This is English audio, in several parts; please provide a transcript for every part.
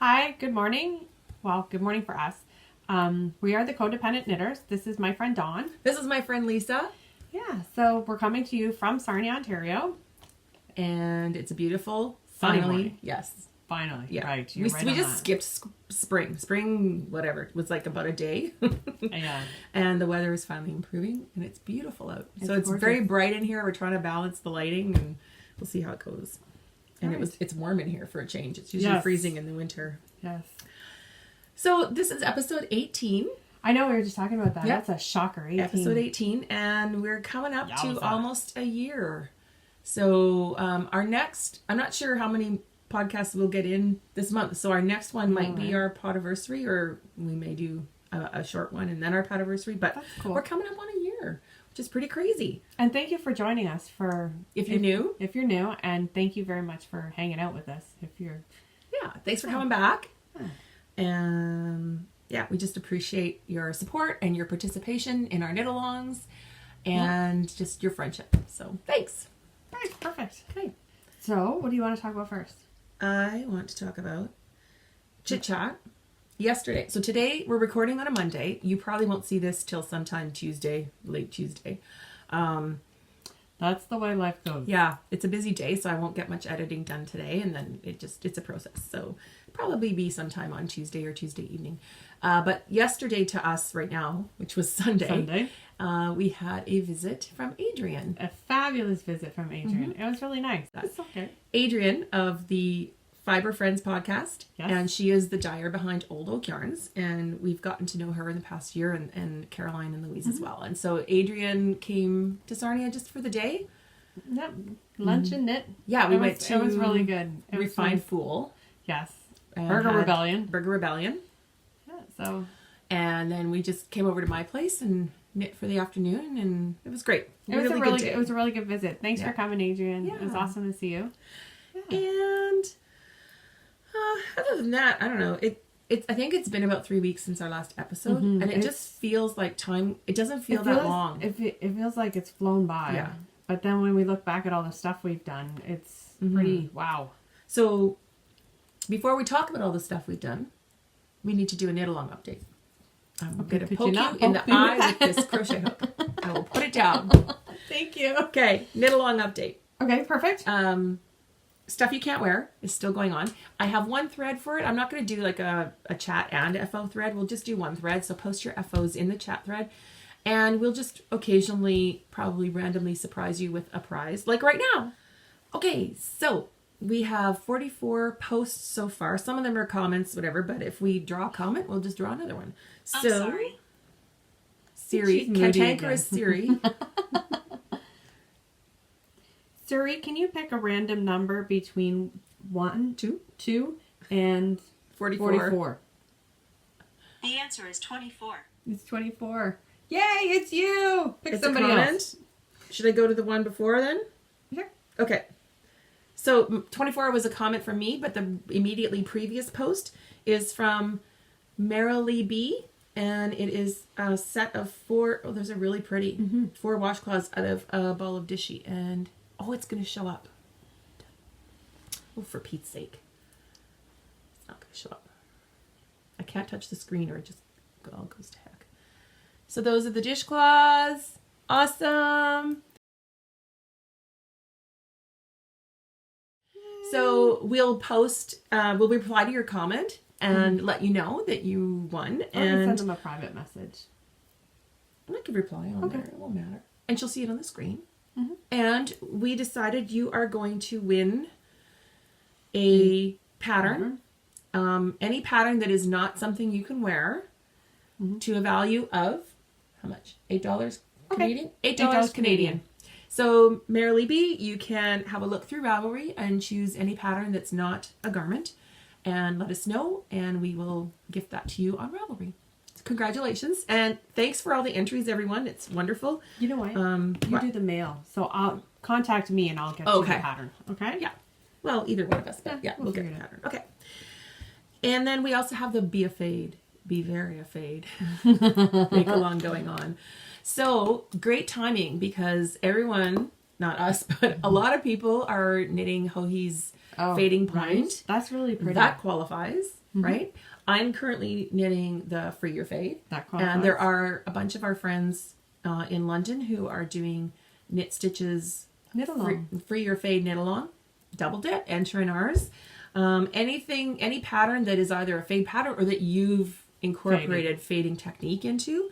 Hi, good morning. Well, good morning for us. We are the Codependent Knitters. This is my friend Dawn. This is my friend Lisa. Yeah, so we're coming to you from Sarnia, Ontario. And it's a beautiful, Sunny finally, morning. yes. Finally, Yeah. right. We just skipped spring. Spring, whatever, it was like about a day. Yeah. And the weather is finally improving and it's beautiful out. So it's gorgeous. very bright in here. We're trying to balance the lighting and we'll see how it goes. And it's warm in here for a change. It's usually freezing in the winter. Yes. So this is episode 18. I know we were just talking about that. Yep. That's a shocker. 18. Episode 18. And we're coming up to almost a year. So our next, I'm not sure how many podcasts we'll get in this month. So our next one might be our podiversary, or we may do a short one and then our podiversary. But we're coming up on a year, which is pretty crazy. And thank you for joining us if you're new. If you're new, and thank you very much for hanging out with us. If you're thanks for coming back. And we just appreciate your support and your participation in our knit-alongs and just your friendship. So thanks. Right, perfect. Okay. So what do you want to talk about first? I want to talk about chit-chat. Yesterday. So today we're recording on a Monday. You probably won't see this till sometime Tuesday, late Tuesday. That's the way life goes. Yeah, it's a busy day, so I won't get much editing done today, and then it's a process. So probably be sometime on Tuesday or Tuesday evening. But yesterday to us right now, which was Sunday. We had a visit from Adrian. A fabulous visit from Adrian. It was really nice. That's okay. Adrian of the Fiber Friends podcast. Yes. And she is the dyer behind Old Oak Yarns. And we've gotten to know her in the past year, and Caroline and Louise as well. And so Adrian came to Sarnia just for the day. Yep. Lunch and knit. Yeah, we went to... It was really good. It Refined was Fool. Yes. And Burger Rebellion. Yeah, so... And then we just came over to my place and knit for the afternoon, and it was great. It was a really good visit. Thanks for coming, Adrian. Yeah. It was awesome to see you. Yeah. And other than that, I don't know. I think it's been about 3 weeks since our last episode, and it just feels like time. It doesn't feel that long. It feels like it's flown by. Yeah. But then when we look back at all the stuff we've done, it's pretty wow. So before we talk about all the stuff we've done, we need to do a knit-along update. I'm going to poke you in the eye with this crochet hook. I will put it down. Thank you. Okay, knit-along update. Okay, perfect. Stuff you can't wear is still going on. I have one thread for it. I'm not going to do like a chat and FO thread. We'll just do one thread. So post your FOs in the chat thread. And we'll just occasionally, probably randomly surprise you with a prize. Like right now. Okay, so we have 44 posts so far. Some of them are comments, whatever. But if we draw a comment, we'll just draw another one. So, I'm sorry. Siri, cantankerous Siri. Siri, can you pick a random number between 1, 2, and 44? The answer is 24. It's 24. Yay, it's you! Pick It's somebody a comment. else. Should I go to the one before then? Sure. Okay. So 24 was a comment from me, but the immediately previous post is from Merrily B. And it is a set of 4. Oh, those are really pretty. 4 washcloths out of a ball of Dishy. And, it's going to show up. Oh, for Pete's sake. It's not going to show up. I can't touch the screen or it just all goes to heck. So those are the dishcloths. Awesome. So we'll post, we'll reply to your comment and let you know that you won. And send them a private message. I can reply on there. It won't matter. And she'll see it on the screen. And we decided you are going to win a pattern. Any pattern that is not something you can wear to a value of, how much? $8 Canadian? $8 Canadian. So, Merrily B, you can have a look through Ravelry and choose any pattern that's not a garment and let us know, and we will gift that to you on Ravelry. So congratulations, and thanks for all the entries, everyone. It's wonderful. You know what? You do the mail, so I'll contact me and I'll get you the pattern. Okay? Yeah. Well, either one of us, but we'll get the pattern. Okay. And then we also have the Be Afraid, Be Very Afraid make along going on. So great timing because everyone, not us, but a lot of people are knitting Hohi's fading right. point. That's really pretty. That qualifies, right? I'm currently knitting the Free Your Fade. That qualifies. And there are a bunch of our friends in London who are doing Knit Stitches Knit along. Free Your Fade knit along. Double dip, enter in ours. Any pattern that is either a fade pattern or that you've incorporated fading technique into,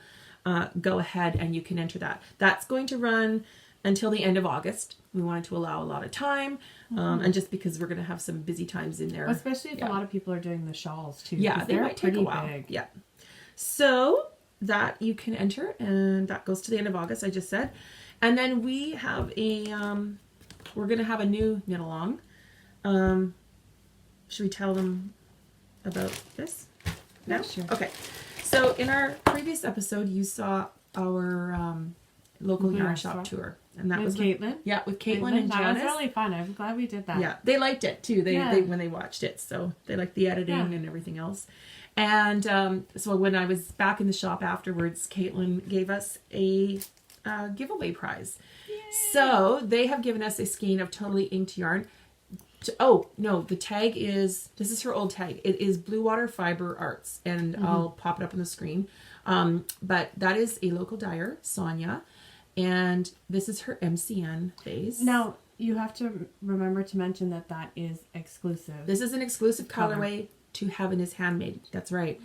go ahead and you can enter that. That's going to run until the end of August. We wanted to allow a lot of time, and just because we're going to have some busy times in there. Especially if a lot of people are doing the shawls too. Yeah, they might take a while. Big. Yeah. So that you can enter, and that goes to the end of August, I just said. And then we have we're going to have a new knit along. Should we tell them about this? No? Yeah, sure. Okay. So in our previous episode, you saw our local yarn shop tour. And that was Caitlin. Yeah, with Caitlin and That Janice. was really fun. I'm glad we did that. Yeah, they liked it too. They Yeah. when they watched it, so they liked the editing and everything else. And so when I was back in the shop afterwards, Caitlin gave us a giveaway prize. Yay. So they have given us a skein of totally inked yarn. Oh no, the tag is, this is her old tag. It is Blue Water Fiber Arts, and I'll pop it up on the screen. But that is a local dyer, Sarnia. And this is her MCN phase. Now, you have to remember to mention that that is exclusive. This is an exclusive colorway to Heaven is Handmade. That's right.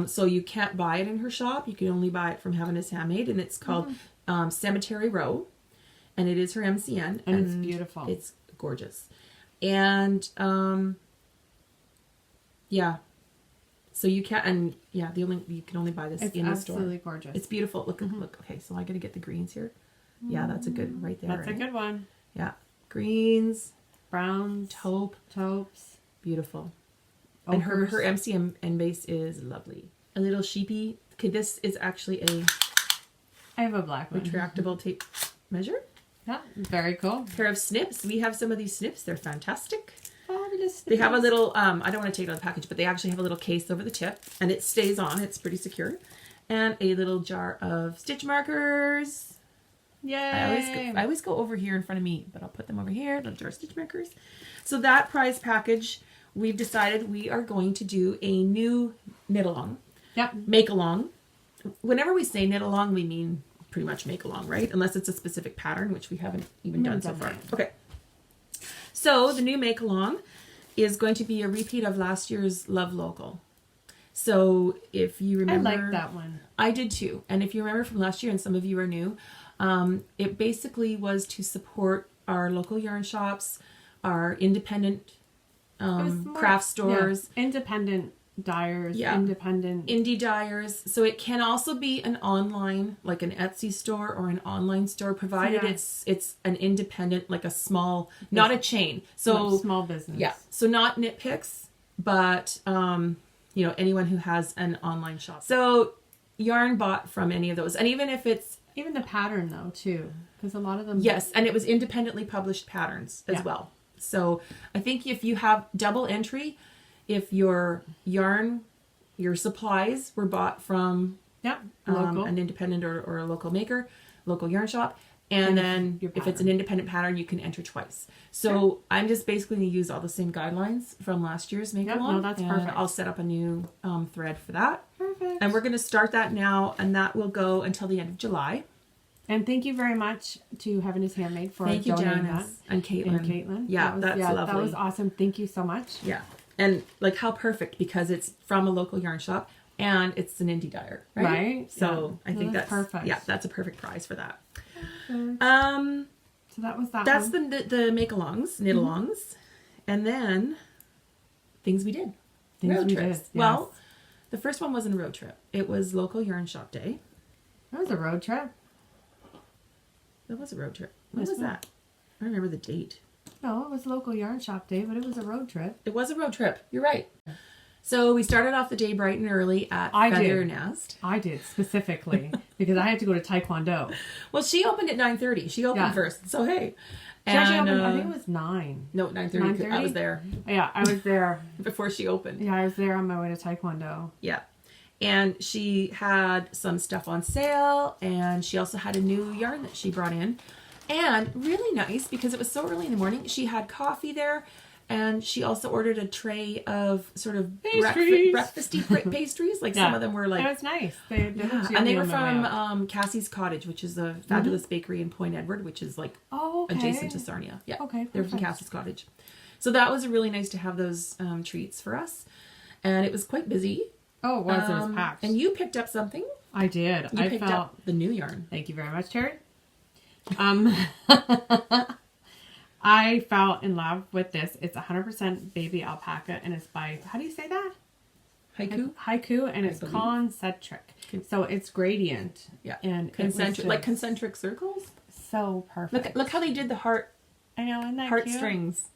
So you can't buy it in her shop. You can only buy it from Heaven is Handmade. And it's called Cemetery Row. And it is her MCN. And it's beautiful. It's gorgeous. And, yeah. So you can't, and yeah, you can only buy this in the store. It's absolutely gorgeous. It's beautiful. Look, look. Okay, so I got to get the greens here. Yeah, that's a good right there. That's a good one. Yeah, greens, Browns, taupes, beautiful. ochres. And her MCM base is lovely. A little sheepy. Okay, this is actually a I have a black one. retractable tape measure. Yeah, very cool. Pair of snips. We have some of these snips. They're fantastic. Fabulous. They have a little, I don't want to take it out of the package, but they actually have a little case over the tip, and it stays on. It's pretty secure. And a little jar of stitch markers. Yay! I always go over here in front of me, but I'll put them over here, little jar of stitch markers. So that prize package, we've decided we are going to do a new knit along. Yep. Make along. Whenever we say knit along, we mean pretty much make along, right? Unless it's a specific pattern, which we haven't even done so far. Okay. So the new make along is going to be a repeat of last year's Love Local. So if you remember, I like that one. I did too. And if you remember from last year, and some of you are new, it basically was to support our local yarn shops, our independent craft stores, independent dyers, independent indie dyers. So it can also be an online, like an Etsy store or an online store, provided it's an independent, like a small, not a chain. So small business. Yeah. So not Knit Picks, but you know, anyone who has an online shop. So yarn bought from any of those, and even if it's the pattern though too, because a lot of them. Yes, and it was independently published patterns as well. So I think if you have double entry, if your yarn, your supplies were bought from local. an independent or a local maker, local yarn shop, and then if it's an independent pattern, you can enter twice. So I'm just basically going to use all the same guidelines from last year's make along. No, that's perfect. I'll set up a new thread for that. Perfect. And we're going to start that now, and that will go until the end of July. And thank you very much to Heaven is Handmade for Thank you, donating Janice that. and Caitlin. Yeah, that's lovely. That was awesome. Thank you so much. Yeah. And like how perfect, because it's from a local yarn shop and it's an indie dyer, right? So I think that's perfect. Yeah, that's a perfect prize for that. Perfect. So that was that. That's the make alongs, knit alongs, and then things we did. Road trips. Yes. Well, the first one wasn't a road trip. It was local yarn shop day. That was a road trip. That was a road trip. When was that? I don't remember the date. No, it was local yarn shop day, but it was a road trip. It was a road trip. You're right. So we started off the day bright and early at Feather Nest. I did, specifically, because I had to go to Taekwondo. Well, she opened at 9:30. She opened first. So, hey. She actually opened, I think it was 9. No, 9:30. I was there. Yeah, I was there. Before she opened. Yeah, I was there on my way to Taekwondo. Yeah. And she had some stuff on sale, and she also had a new yarn that she brought in. And really nice, because it was so early in the morning, she had coffee there, And she also ordered a tray of sort of Pastries. breakfasty pastries. Like some of them were like, that was nice. They and they were from Cassie's Cottage, which is a fabulous bakery in Point Edward, which is like adjacent to Sarnia. Yeah, Okay, they're from Cassie's Cottage. So that was really nice to have those treats for us, and it was quite busy. Oh, it was. It was packed. And you picked up something. I did. You picked up the new yarn. Thank you very much, Terry. I fell in love with this. It's 100% baby alpaca, and it's by, how do you say that? Haiku, and it's concentric. So it's gradient. Yeah. And concentric, like concentric circles. So perfect. Look how they did the heart. I know, isn't that heart cute? strings.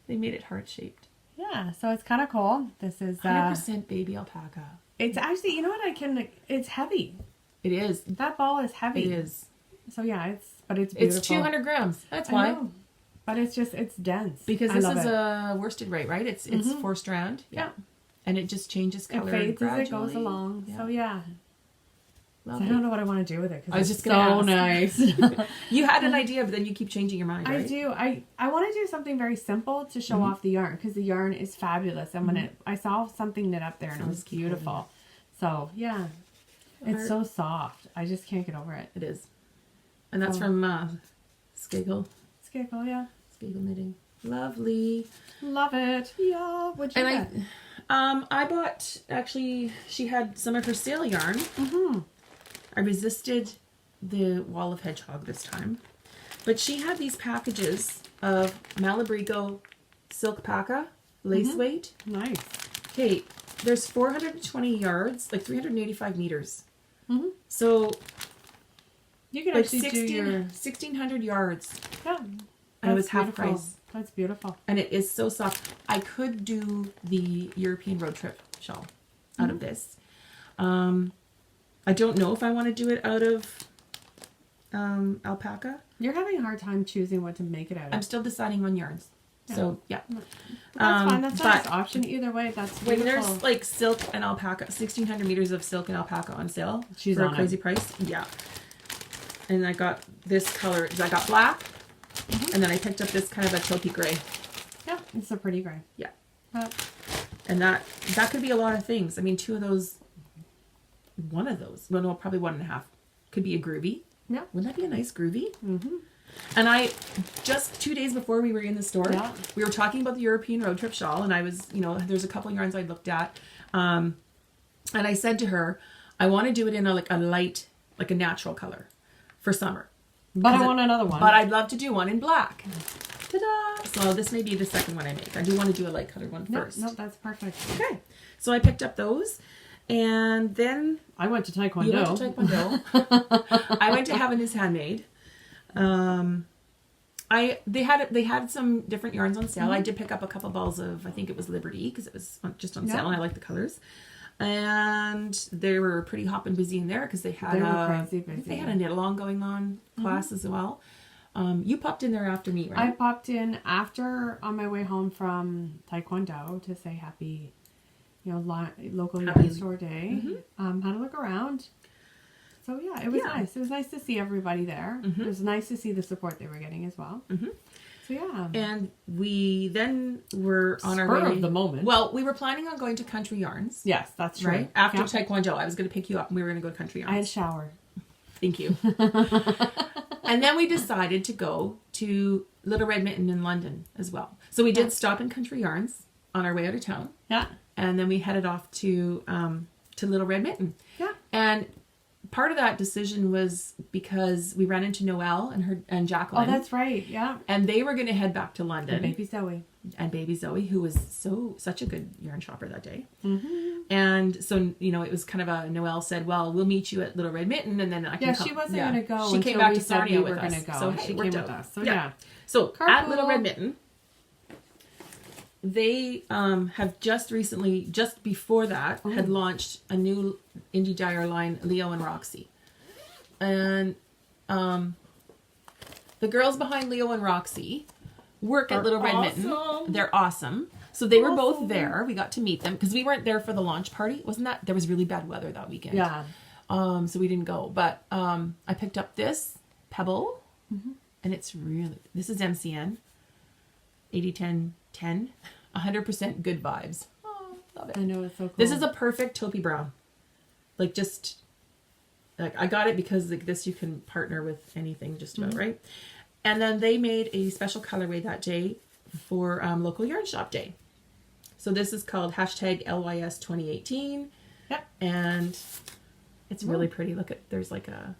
They made it heart shaped. Yeah, so it's kind of cool. This is 100% baby alpaca. It's actually, you know what, it's heavy. It is. That ball is heavy. It is. So yeah, but it's beautiful. It's 200 grams. That's why. I know. But it's dense. Because this is a worsted weight, right? It's 4 strand. Yeah. And it just changes color. It fades gradually. as it goes along. Yeah. So yeah. So I don't know what I want to do with it. I was just going to nice. You had an idea, but then you keep changing your mind, right? I do. I want to do something very simple to show off the yarn, because the yarn is fabulous. And when I saw something knit up there, and it was beautiful. So yeah. It's so soft. I just can't get over it. It is. And that's from Skagel. Skagel, yeah. Skagel knitting. Lovely. Love it. Yeah. What'd you get? I bought, actually, she had some of her sale yarn. Mm-hmm. I resisted the Wall of Hedgehog this time. But she had these packages of Malabrigo silk paca, lace weight. Nice. Okay, there's 420 yards, like 385 meters. Mm-hmm. So you can like actually do your 1,600 yards. Yeah. And it was half price. That's beautiful. And it is so soft. I could do the European road trip shawl out of this. I don't know if I want to do it out of alpaca. You're having a hard time choosing what to make it out of. I'm still deciding on yarns. Yeah. So, yeah. That's fine. That's not an option either way. That's beautiful. When there's like silk and alpaca, 1,600 meters of silk and alpaca on sale for a crazy price. Yeah. And I got this color. I got black. And then I picked up this kind of a taupey gray. Yeah, it's a pretty gray. Yeah. And that could be a lot of things. I mean, one of those, well, no, probably 1.5, could be a groovy. Yeah. Wouldn't that be a nice groovy? Mm-hmm. And I, just 2 days before we were in the store, we were talking about the European road trip shawl, and I was, there's a couple of yarns I looked at. And I said to her, I want to do it in a light, like a natural color for summer. But I want another one. But I'd love to do one in black. Ta-da! So this may be the second one I make. I do want to do a light colored one first. No, that's perfect. Okay. So I picked up those. And then I went to Taekwondo. You went to Taekwondo. I went to Heaven is Handmade. They had some different yarns on sale. I did pick up a couple balls of, I think it was Liberty, because it was just on sale and I like the colors. And they were pretty hop and busy in there because they had crazy busy. They had a knit along going on class as well. You popped in there after me, right? I popped in after on my way home from Taekwondo to say happy, local yarn store day. Had a look around. So yeah, it was nice. It was nice to see everybody there. It was nice to see the support they were getting as well. So yeah. And we then were on our Spur way of the moment. Well, we were planning on going to Country Yarns. Yes, that's true. Right? After Taekwondo, I was going to pick you up and we were going to go to Country Yarns. I had showered. Thank you. And then we decided to go to Little Red Mitten in London as well. So we did stop in Country Yarns on our way out of town. Yeah. And then we headed off to Little Red Mitten. Yeah. And part of that decision was because we ran into Noelle and Jacqueline. Oh, that's right. Yeah. And they were going to head back to London. And baby Zoe. Who was such a good yarn shopper that day. And so, it was kind of Noelle said, well, we'll meet you at Little Red Mitten and then I can come. She wasn't going to go. She came back to Sarnia with us. So she came with us. So yeah. So at Little Red Mitten, they have just recently, just before that, had launched a new indie dyer line, Leo and Roxy. And the girls behind Leo and Roxy work at Little Red Mitten. They're awesome. So they were both there. We got to meet them because we weren't there for the launch party. There was really bad weather that weekend. Yeah. So we didn't go. But I picked up this Pebble. And it's this is MCN 8010 10. 100% good vibes. Oh, love it. I know, it's so cool. This is a perfect taupey brown. Like just, like I got it because like this you can partner with anything just about, right? And then they made a special colorway that day for local yarn shop day. So this is called hashtag LYS 2018. Yep. And it's really pretty. Look at, there's like a,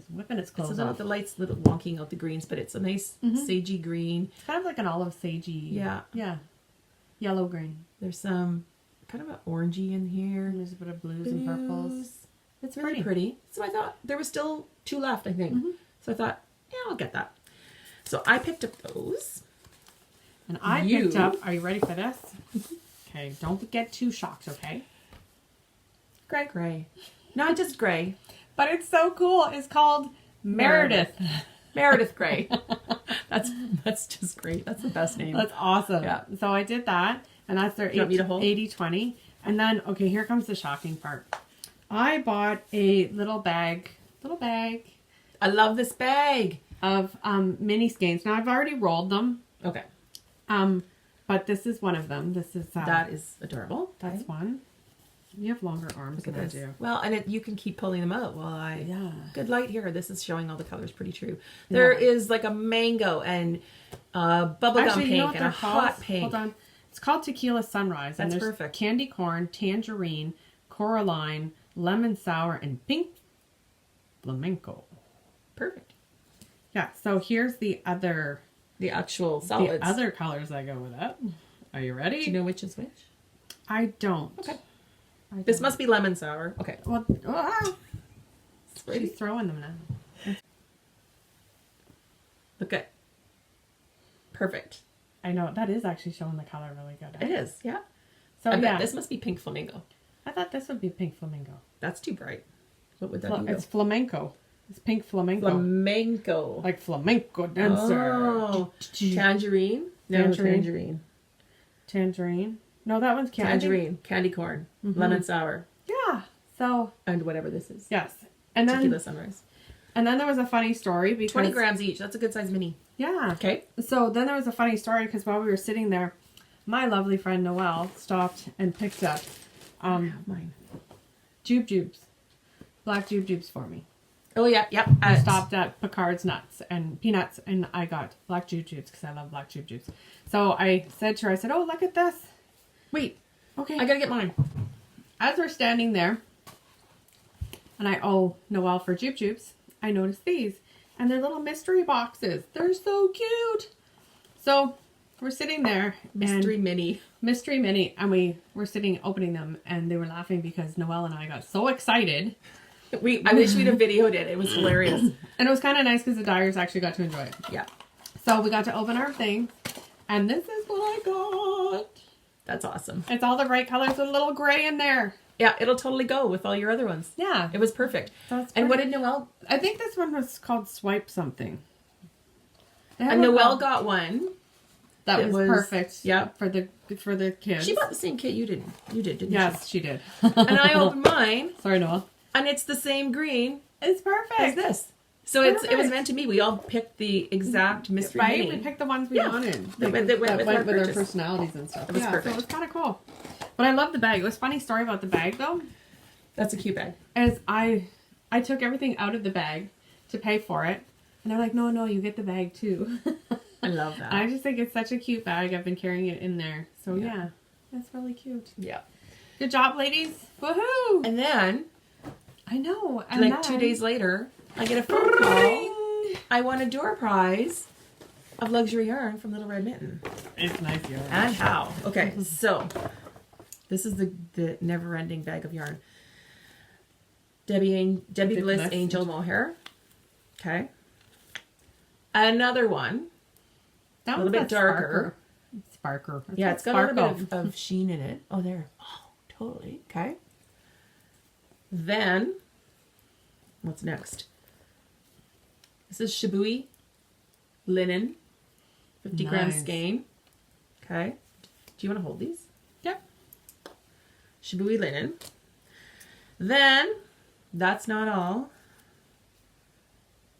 whipping its clothes it's off. not the lights little wonking out the greens, but it's a nice sagey green. It's kind of like an olive sagey. Yeah. Yeah. Yellow green. There's some kind of an orangey in here. And there's a bit of blues and purples. It's really pretty. So I thought there was still 2 left, I think. So I thought, yeah, I'll get that. So I picked up those. And I picked up, are you ready for this? Okay, don't get too shocked, okay? Gray. Not just gray. But it's so cool. It's called Meredith. Meredith Gray. That's just great. That's the best name. That's awesome. Yeah. So I did that, and that's their 80-20. And then, okay, here comes the shocking part. I bought a little bag. I love this bag. Of mini skeins. Now, I've already rolled them. Okay. But this is one of them. This is... that is adorable. That's one. You have longer arms than I do. Well, and you can keep pulling them out while I... Yeah. Good light here. This is showing all the colors pretty true. There is like a mango and bubblegum pink and a hot pink. Hold on. It's called Tequila Sunrise. That's and there's perfect. Candy corn, tangerine, coraline, lemon sour, and pink flamenco. Perfect. Yeah, so here's the actual solids. The other colors that go with it. Are you ready? Do you know which is which? I don't. Okay. This must be lemon sour. Okay. Well, she's throwing them now. Look at. Perfect. I know, that is actually showing the color really good. It is, yeah. So I bet this must be pink flamingo. I thought this would be pink flamingo. That's too bright. What would that be? It's flamenco. It's pink flamenco. Flamenco. Like flamenco dancer. Oh. Tangerine? No, tangerine. Tangerine. No, that one's candy. Tangerine. Candy corn. Lemon sour. Yeah. So. And whatever this is. Yes. And then. Tequila Sunrise. And then there was a funny story because. 20 grams each. That's a good size mini. Yeah. Okay. So then there was a funny story because while we were sitting there, my lovely friend Noelle stopped and picked up mine. jubes. Black jubes for me. Oh, yeah. Yep. I stopped at Picard's Nuts and Peanuts, and I got black jubes because I love black jubes. So I said to her, I said, oh, look at this. Wait. Okay. I gotta get mine. As we're standing there, and I owe Noelle for jubes, I noticed these. And they're little mystery boxes. They're so cute. So we're sitting there. Mystery mini. And we were sitting opening them, and they were laughing because Noelle and I got so excited. I wish we'd have videoed it. It was hilarious. And it was kind of nice because the Dyers actually got to enjoy it. Yeah. So we got to open our thing, and this is what I got. That's awesome. It's all the right colors with a little gray in there. Yeah, it'll totally go with all your other ones. Yeah. It was perfect. That's and what did Noelle? I think this one was called Swipe something. And Noelle got one. That was perfect. Yeah. For the kids. She bought the same kit you did. You did, didn't Yes, she did. And I opened mine. Sorry, Noelle. And it's the same green. It's perfect. As this. So it was meant to be. We all picked the exact mystery mini. We picked the ones we wanted. That went with our personalities and stuff. It was perfect. So it was kind of cool. But I love the bag. It was a funny story about the bag, though. That's a cute bag. As I took everything out of the bag to pay for it. And they're like, no, you get the bag, too. I love that. I just think it's such a cute bag. I've been carrying it in there. So, yeah. That's really cute. Yeah. Good job, ladies. Woohoo! And then... I know. And like 2 days later, I get a phone call. I won a door prize of luxury yarn from Little Red Mitten. It's nice yarn. And how? Okay, so this is the never-ending bag of yarn. Debbie Bliss Angel Mohair. Okay. Another one. That a little bit darker. Sparker. Yeah, it's got a little bit of sheen in it. Oh, there. Oh, totally. Okay. Then, what's next? This is Shibui linen, 50 gram skein. Okay. Do you want to hold these? Yep. Shibui linen. Then, that's not all.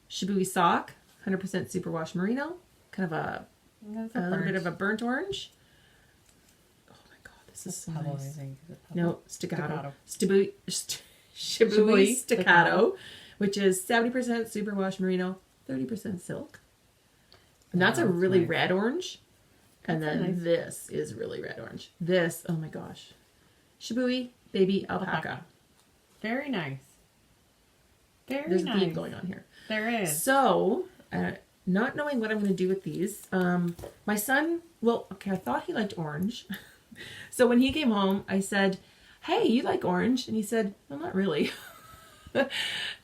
Shibui sock, 100% superwash merino, kind of a a little bit of a burnt orange. Oh my god, this is so nice. No, staccato. Shibui staccato, which is 70% superwash merino, 30% silk. And that's a really nice red orange. And then nice. This is really red orange. This, oh my gosh. Shibui baby alpaca. Very nice. There's a theme going on here. There is. So, not knowing what I'm going to do with these, my son, I thought he liked orange. So when he came home, I said, hey, you like orange? And he said, well, not really. But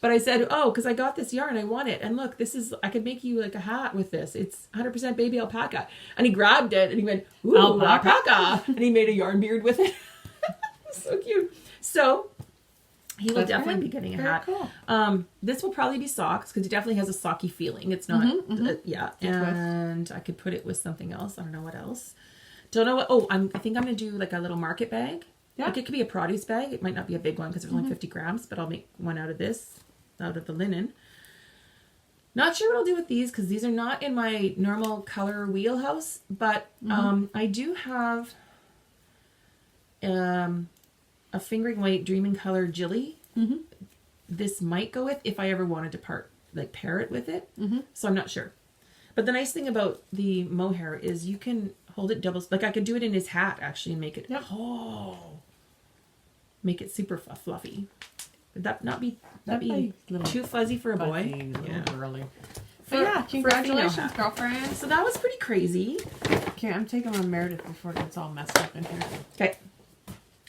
I said, oh, because I got this yarn, I want it. And look, I could make you like a hat with this. It's 100% baby alpaca. And he grabbed it and he went, ooh, alpaca. And he made a yarn beard with it. So cute. So he will definitely be getting a hat. Cool. This will probably be socks because it definitely has a socky feeling. It's not, yeah. And I could put it with something else. I don't know what else. Don't know what. Oh, I think I'm going to do like a little market bag. Yeah. Like it could be a produce bag. It might not be a big one because it's only 50 grams, but I'll make one out of this, out of the linen. Not sure what I'll do with these because these are not in my normal color wheelhouse, but I do have a fingering weight Dreaming Color Jilly. This might go with if I ever wanted to pair it with it. So I'm not sure. But the nice thing about the mohair is you can hold it double. Like I could do it in his hat actually and make it make it super fluffy. Would that not be too fuzzy for a boy? Yeah, girly. So yeah, congratulations, girlfriend. So that was pretty crazy. Okay, I'm taking my Meredith before it gets all messed up in here. Okay.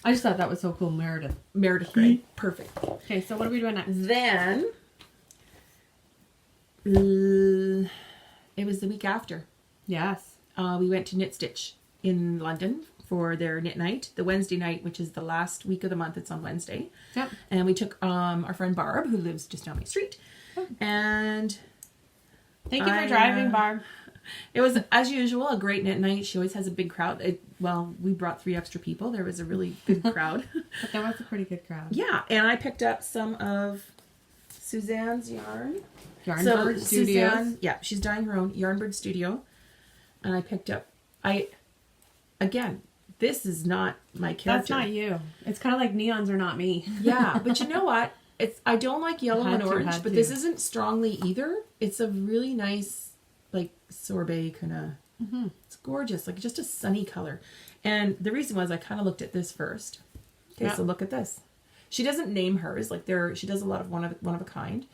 I just thought that was so cool, Meredith. Meredith gray. Perfect. Okay, so what are we doing next? Then it was the week after. Yes. We went to Knit Stitch in London for their knit night, the Wednesday night, which is the last week of the month. It's on Wednesday. Yep. And we took our friend Barb, who lives just down my street. And thank you for driving, Barb. It was, as usual, a great knit night. She always has a big crowd. We brought 3 extra people. There was a really good crowd. But that was a pretty good crowd. Yeah, and I picked up some of Suzanne's yarn. Yarnbird Studios. Suzanne, yeah, she's dyeing her own Yarnbird Studio. And I picked up, again, this is not my character. That's not you. It's kind of like neons are not me. Yeah, but you know what? I don't like yellow and orange, but this isn't strongly either. It's a really nice, like, sorbet kind of, it's gorgeous, like just a sunny color. And the reason was I kind of looked at this first. Okay, so look at this. She doesn't name hers, like she does a lot of one of a kind.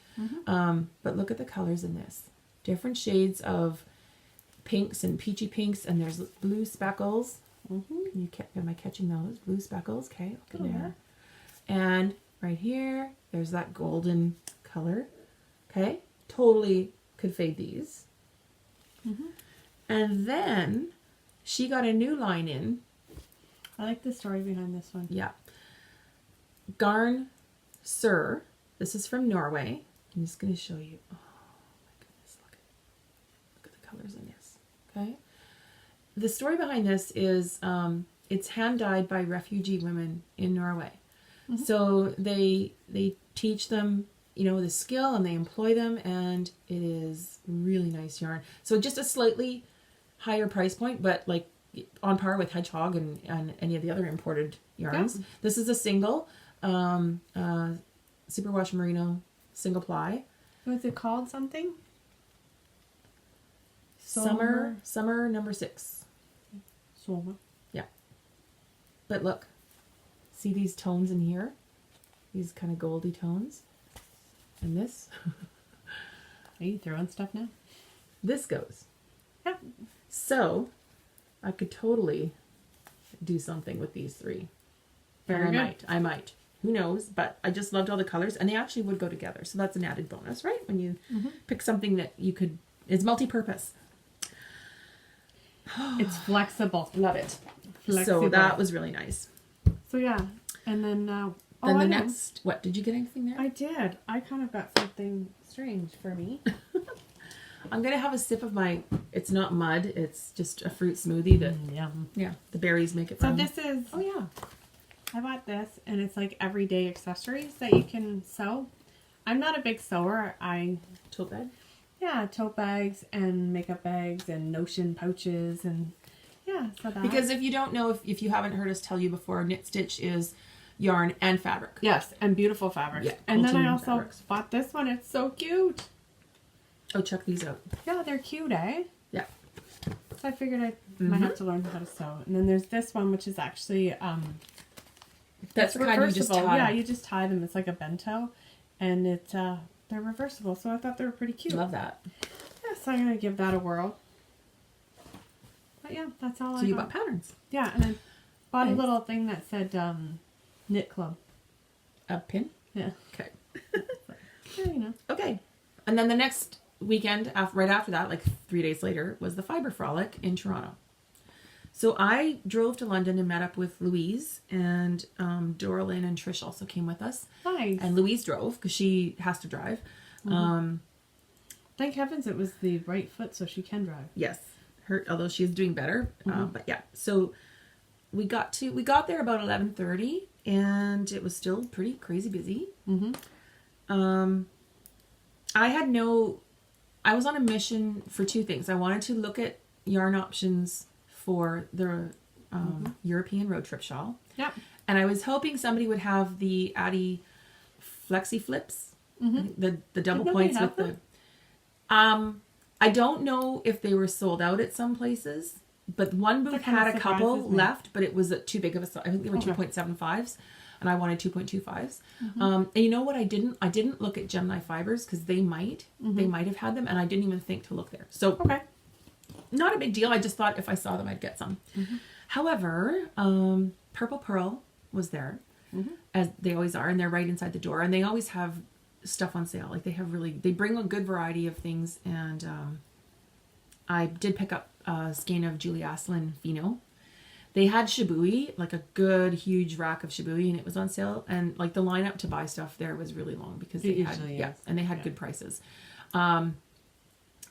But look at the colors in this. Different shades of pinks and peachy pinks, and there's blue speckles. Am I catching those? Blue speckles, okay, look in there. And right here, there's that golden color. Okay, totally could fade these. And then she got a new line in. I like the story behind this one. Yeah. Garn Sir. This is from Norway. I'm just going to show you. Oh my goodness, look at the colors in this. Okay. The story behind this is it's hand dyed by refugee women in Norway. So they teach them, the skill, and they employ them, and it is really nice yarn. So just a slightly higher price point, but like on par with Hedgehog and any of the other imported yarns. Yeah. This is a single superwash merino single ply. Was it called something? Summer number 6. Summer. Yeah. But look, see these tones in here? These kind of goldy tones. And this. Are you throwing stuff now? This goes. Yeah. So I could totally do something with these 3. Very good. I might. Who knows? But I just loved all the colors, and they actually would go together. So that's an added bonus, right? When you pick something that it's multi-purpose. It's flexible. Love it. Flexible. So that was really nice. So yeah, and then the next. What, did you get anything there? I did. I kind of got something strange for me. I'm gonna have a sip of my. It's not mud. It's just a fruit smoothie that. Yeah. The berries make it. So this is. Oh yeah. I bought this, and it's like everyday accessories that you can sew. I'm not a big sewer. Tote bed. Yeah, tote bags and makeup bags and notion pouches and yeah, so that. Because if you don't know, if you haven't heard us tell you before, knit stitch is yarn and fabric. Yes, and beautiful fabrics. Yeah, and then I quilting also fabrics. bought this one. It's so cute. Oh, check these out. Yeah, they're cute, eh? Yeah. So I figured I might have to learn how to sew. And then there's this one, which is actually That's the kind you just tie. Yeah, you just tie them. It's like a bento, and it's they're reversible. So I thought they were pretty cute. Love that. Yeah, so I'm gonna give that a whirl. But yeah, that's all. So you bought patterns. Yeah, and I bought a Nice. little thing that said knit club. A pin. Yeah. Okay. Yeah, you know. Okay. And then the next weekend, right after that, like 3 days later, was the Fiber Frolic in Toronto. So I drove to London and met up with Louise, and Doralyn and Trish also came with us. Nice. And Louise drove because she has to drive. Thank heavens it was the right foot so she can drive. Yes, although she's doing better. But yeah, so we got there about 11:30, and it was still pretty crazy busy. I was on a mission for two things. I wanted to look at yarn options for the European road trip shawl. Yep. And I was hoping somebody would have the Addy Flexi Flips, the double Did points nobody with have the. I don't know if they were sold out at some places, but one booth That kinda had a couple surprises me. left, but it was too big of a size. I think they were Okay. 2.75s, and I wanted 2.25s. And you know what? I didn't look at Gemini Fibers because they might have had them, and I didn't even think to look there. So Okay. not a big deal. I just thought if I saw them, I'd get some. However, Purple Pearl was there, as they always are, and they're right inside the door, and they always have stuff on sale. Like they bring a good variety of things, and I did pick up a skein of Julie Aslin Fino. They had shibui, like a good huge rack of shibui, and it was on sale. And like the lineup to buy stuff there was really long because they had and they had good prices.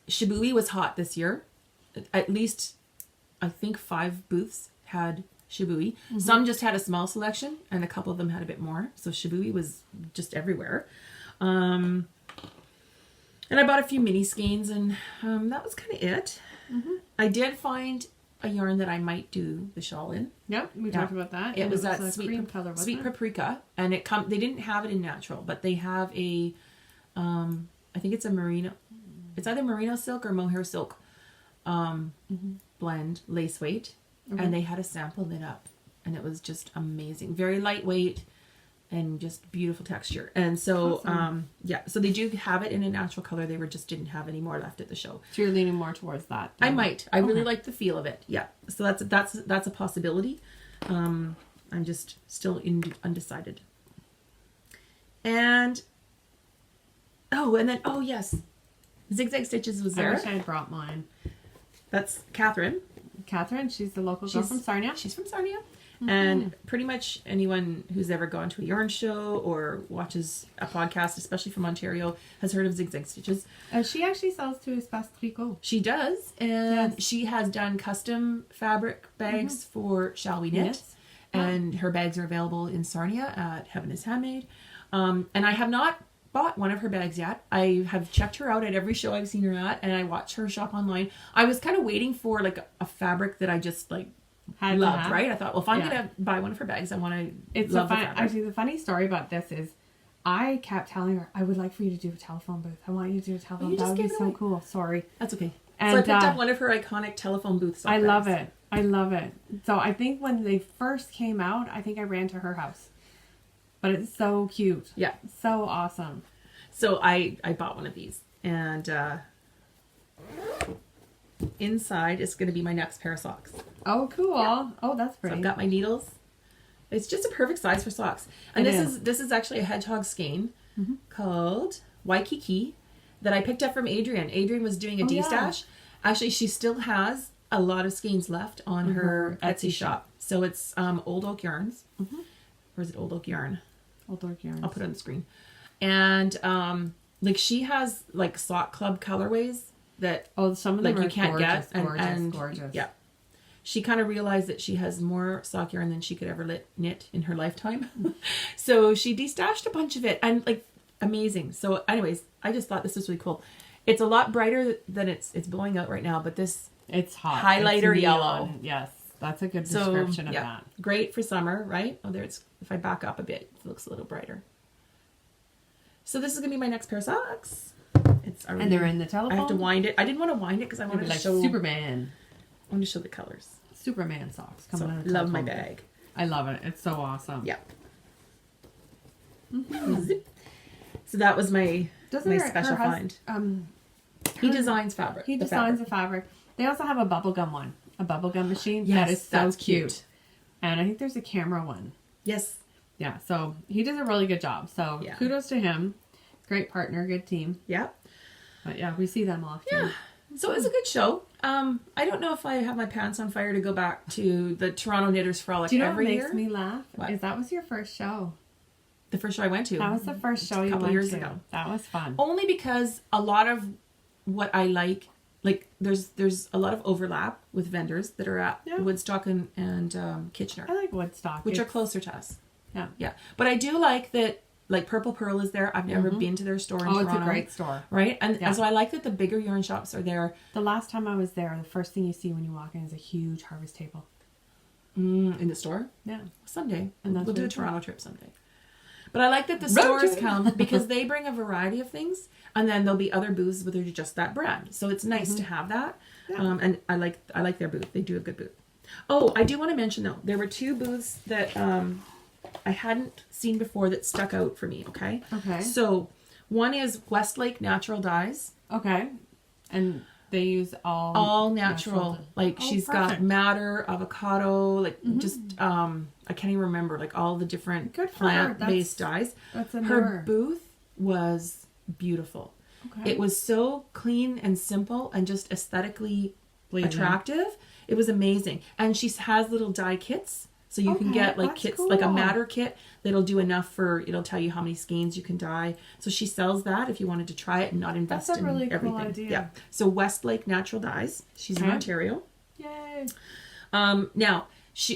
Shibui was hot this year. At least I think 5 booths had shibui. Some just had a small selection, and a couple of them had a bit more. So shibui was just everywhere. And I bought a few mini skeins, and that was kind of it. I did find a yarn that I might do the shawl in. Yep, we talked about that. It and was that a sweet cream color, wasn't sweet it? paprika, and they didn't have it in natural, but they have a I think it's a merino. It's either merino silk or mohair silk blend lace weight, and they had a sample knit up, and it was just amazing. Very lightweight and just beautiful texture. And so so they do have it in a natural color. They just didn't have any more left at the show. So you're leaning more towards that. I might. I really like the feel of it. Yeah. So that's a possibility. I'm just still undecided. And yes, Zigzag Stitches was I there. wish I had brought mine. That's Catherine. Catherine, she's the local girl from Sarnia. She's from Sarnia. And pretty much anyone who's ever gone to a yarn show or watches a podcast, especially from Ontario, has heard of Zigzag Stitches. She actually sells to Espace Tricot. She does, and she has done custom fabric bags for Shall We Knit, Yes. and her bags are available in Sarnia at Heaven is Handmade. And I have not bought one of her bags yet. I have checked her out at every show I've seen her at, and I watch her shop online. I was kind of waiting for like a fabric that I just like loved, right? I thought, well, if I'm gonna buy one of her bags, I want to. It's love the fabric. Actually, the funny story about this is, I kept telling her I would like for you to do a telephone booth. I want you to do a telephone. That would be so cool. Sorry. That's okay. And, so I picked up one of her iconic telephone booths. I love it. I love it. So I think when they first came out, I think I ran to her house. But it's so cute. Yeah. So awesome. So I bought one of these, and inside is going to be my next pair of socks. Oh, cool. Yeah. Oh, that's So pretty. I've got my needles. It's just a perfect size for socks. And this is actually a hedgehog skein called Waikiki that I picked up from Adrian. Adrian was doing a D-stash. Actually, she still has a lot of skeins left on her Etsy shop. So it's Old Oak Yarns. Or is it Old Oak Yarn? Old Oak Yarns. I'll put it on the screen. And like she has like sock club colorways that some of them like are you can't gorgeous, get, gorgeous. Yeah, she kind of realized that she has more sock yarn than she could ever knit in her lifetime. So she destashed a bunch of it, and like amazing. So anyways, I just thought this was really cool. It's a lot brighter than it's blowing out right now, but this It's hot. highlighter It's yellow. neon. Yes, that's a good description of that. Great for summer, right? Oh, there it's. If I back up a bit, it looks a little brighter. So this is gonna be my next pair of socks. It's already, And they're in the telephone. I have to wind it. I didn't want to wind it because I wanted to like show Superman. I want to show the colors. Superman socks So coming out of the love my telephone. bag. I love it. It's so awesome. Yeah. Zip. So that was my special find. He designs fabric. He designs the fabric. They also have a bubblegum one. A bubblegum machine. Yes, that is so that's cute. And I think there's a camera one. Yes. Yeah, so he does a really good job. So Yeah. kudos to him. Great partner, good team. Yeah. But yeah, we see them often. Yeah. So it was a good show. I don't know if I have my pants on fire to go back to the Toronto Knitters Frolic Do you know every what year. makes me laugh? What? Is that was your first show. The first show I went to. That was the first show you couple went years to. ago. That was fun. Only because a lot of what I like there's a lot of overlap with vendors that are at Woodstock and Kitchener, I like Woodstock. which are closer to us. Yeah. Yeah. But I do like that, like Purple Pearl is there. I've never been to their store in Toronto. It's a great store. Right? And so I like that the bigger yarn shops are there. The last time I was there, the first thing you see when you walk in is a huge harvest table. In the store? Yeah. Someday. And that's we'll do a really cool. Toronto trip someday. But I like that the Road stores trip. come because they bring a variety of things, and then there'll be other booths where they're just that brand. So it's nice to have that. Yeah. And I like their booth. They do a good booth. Oh, I do want to mention though, there were two booths that I hadn't seen before that stuck out for me. Okay. Okay. So one is Westlake Natural Dyes. Okay. And they use All natural. Like Oh, she's got perfect. madder, avocado, like just I can't even remember like all the different Good for her. plant-based dyes. That's a Her newer. booth was beautiful. Okay. It was so clean and simple and just aesthetically Pleasing. attractive. It was amazing. And she has little dye kits. So you can Okay, get like that's kits, like a cool. madder kit that'll do enough for, it'll tell you how many skeins you can dye. So she sells that if you wanted to try it and not invest That's a in really cool everything. idea. Yeah. So Westlake Natural Dyes. She's in Okay. Ontario. Yay. Now,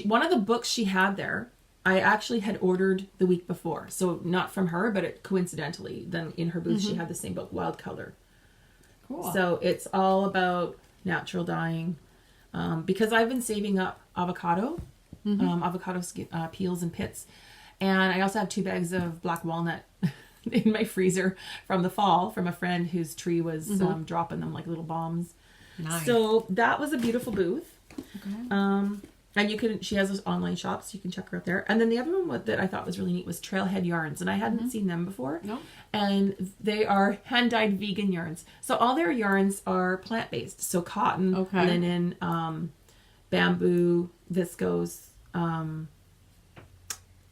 one of the books she had there, I actually had ordered the week before. So not from her, but coincidentally, then in her booth, she had the same book, Wild Color. Cool. So it's all about natural dyeing. Because I've been saving up avocado, avocado peels and pits. And I also have 2 bags of black walnut in my freezer from the fall from a friend whose tree was dropping them like little bombs. Nice. So that was a beautiful booth. Okay. And she has those online shops. You can check her out there. And then the other one that I thought was really neat was Trailhead Yarns. And I hadn't seen them before. No. And they are hand-dyed vegan yarns. So all their yarns are plant-based. So cotton, Okay. linen, bamboo, viscose,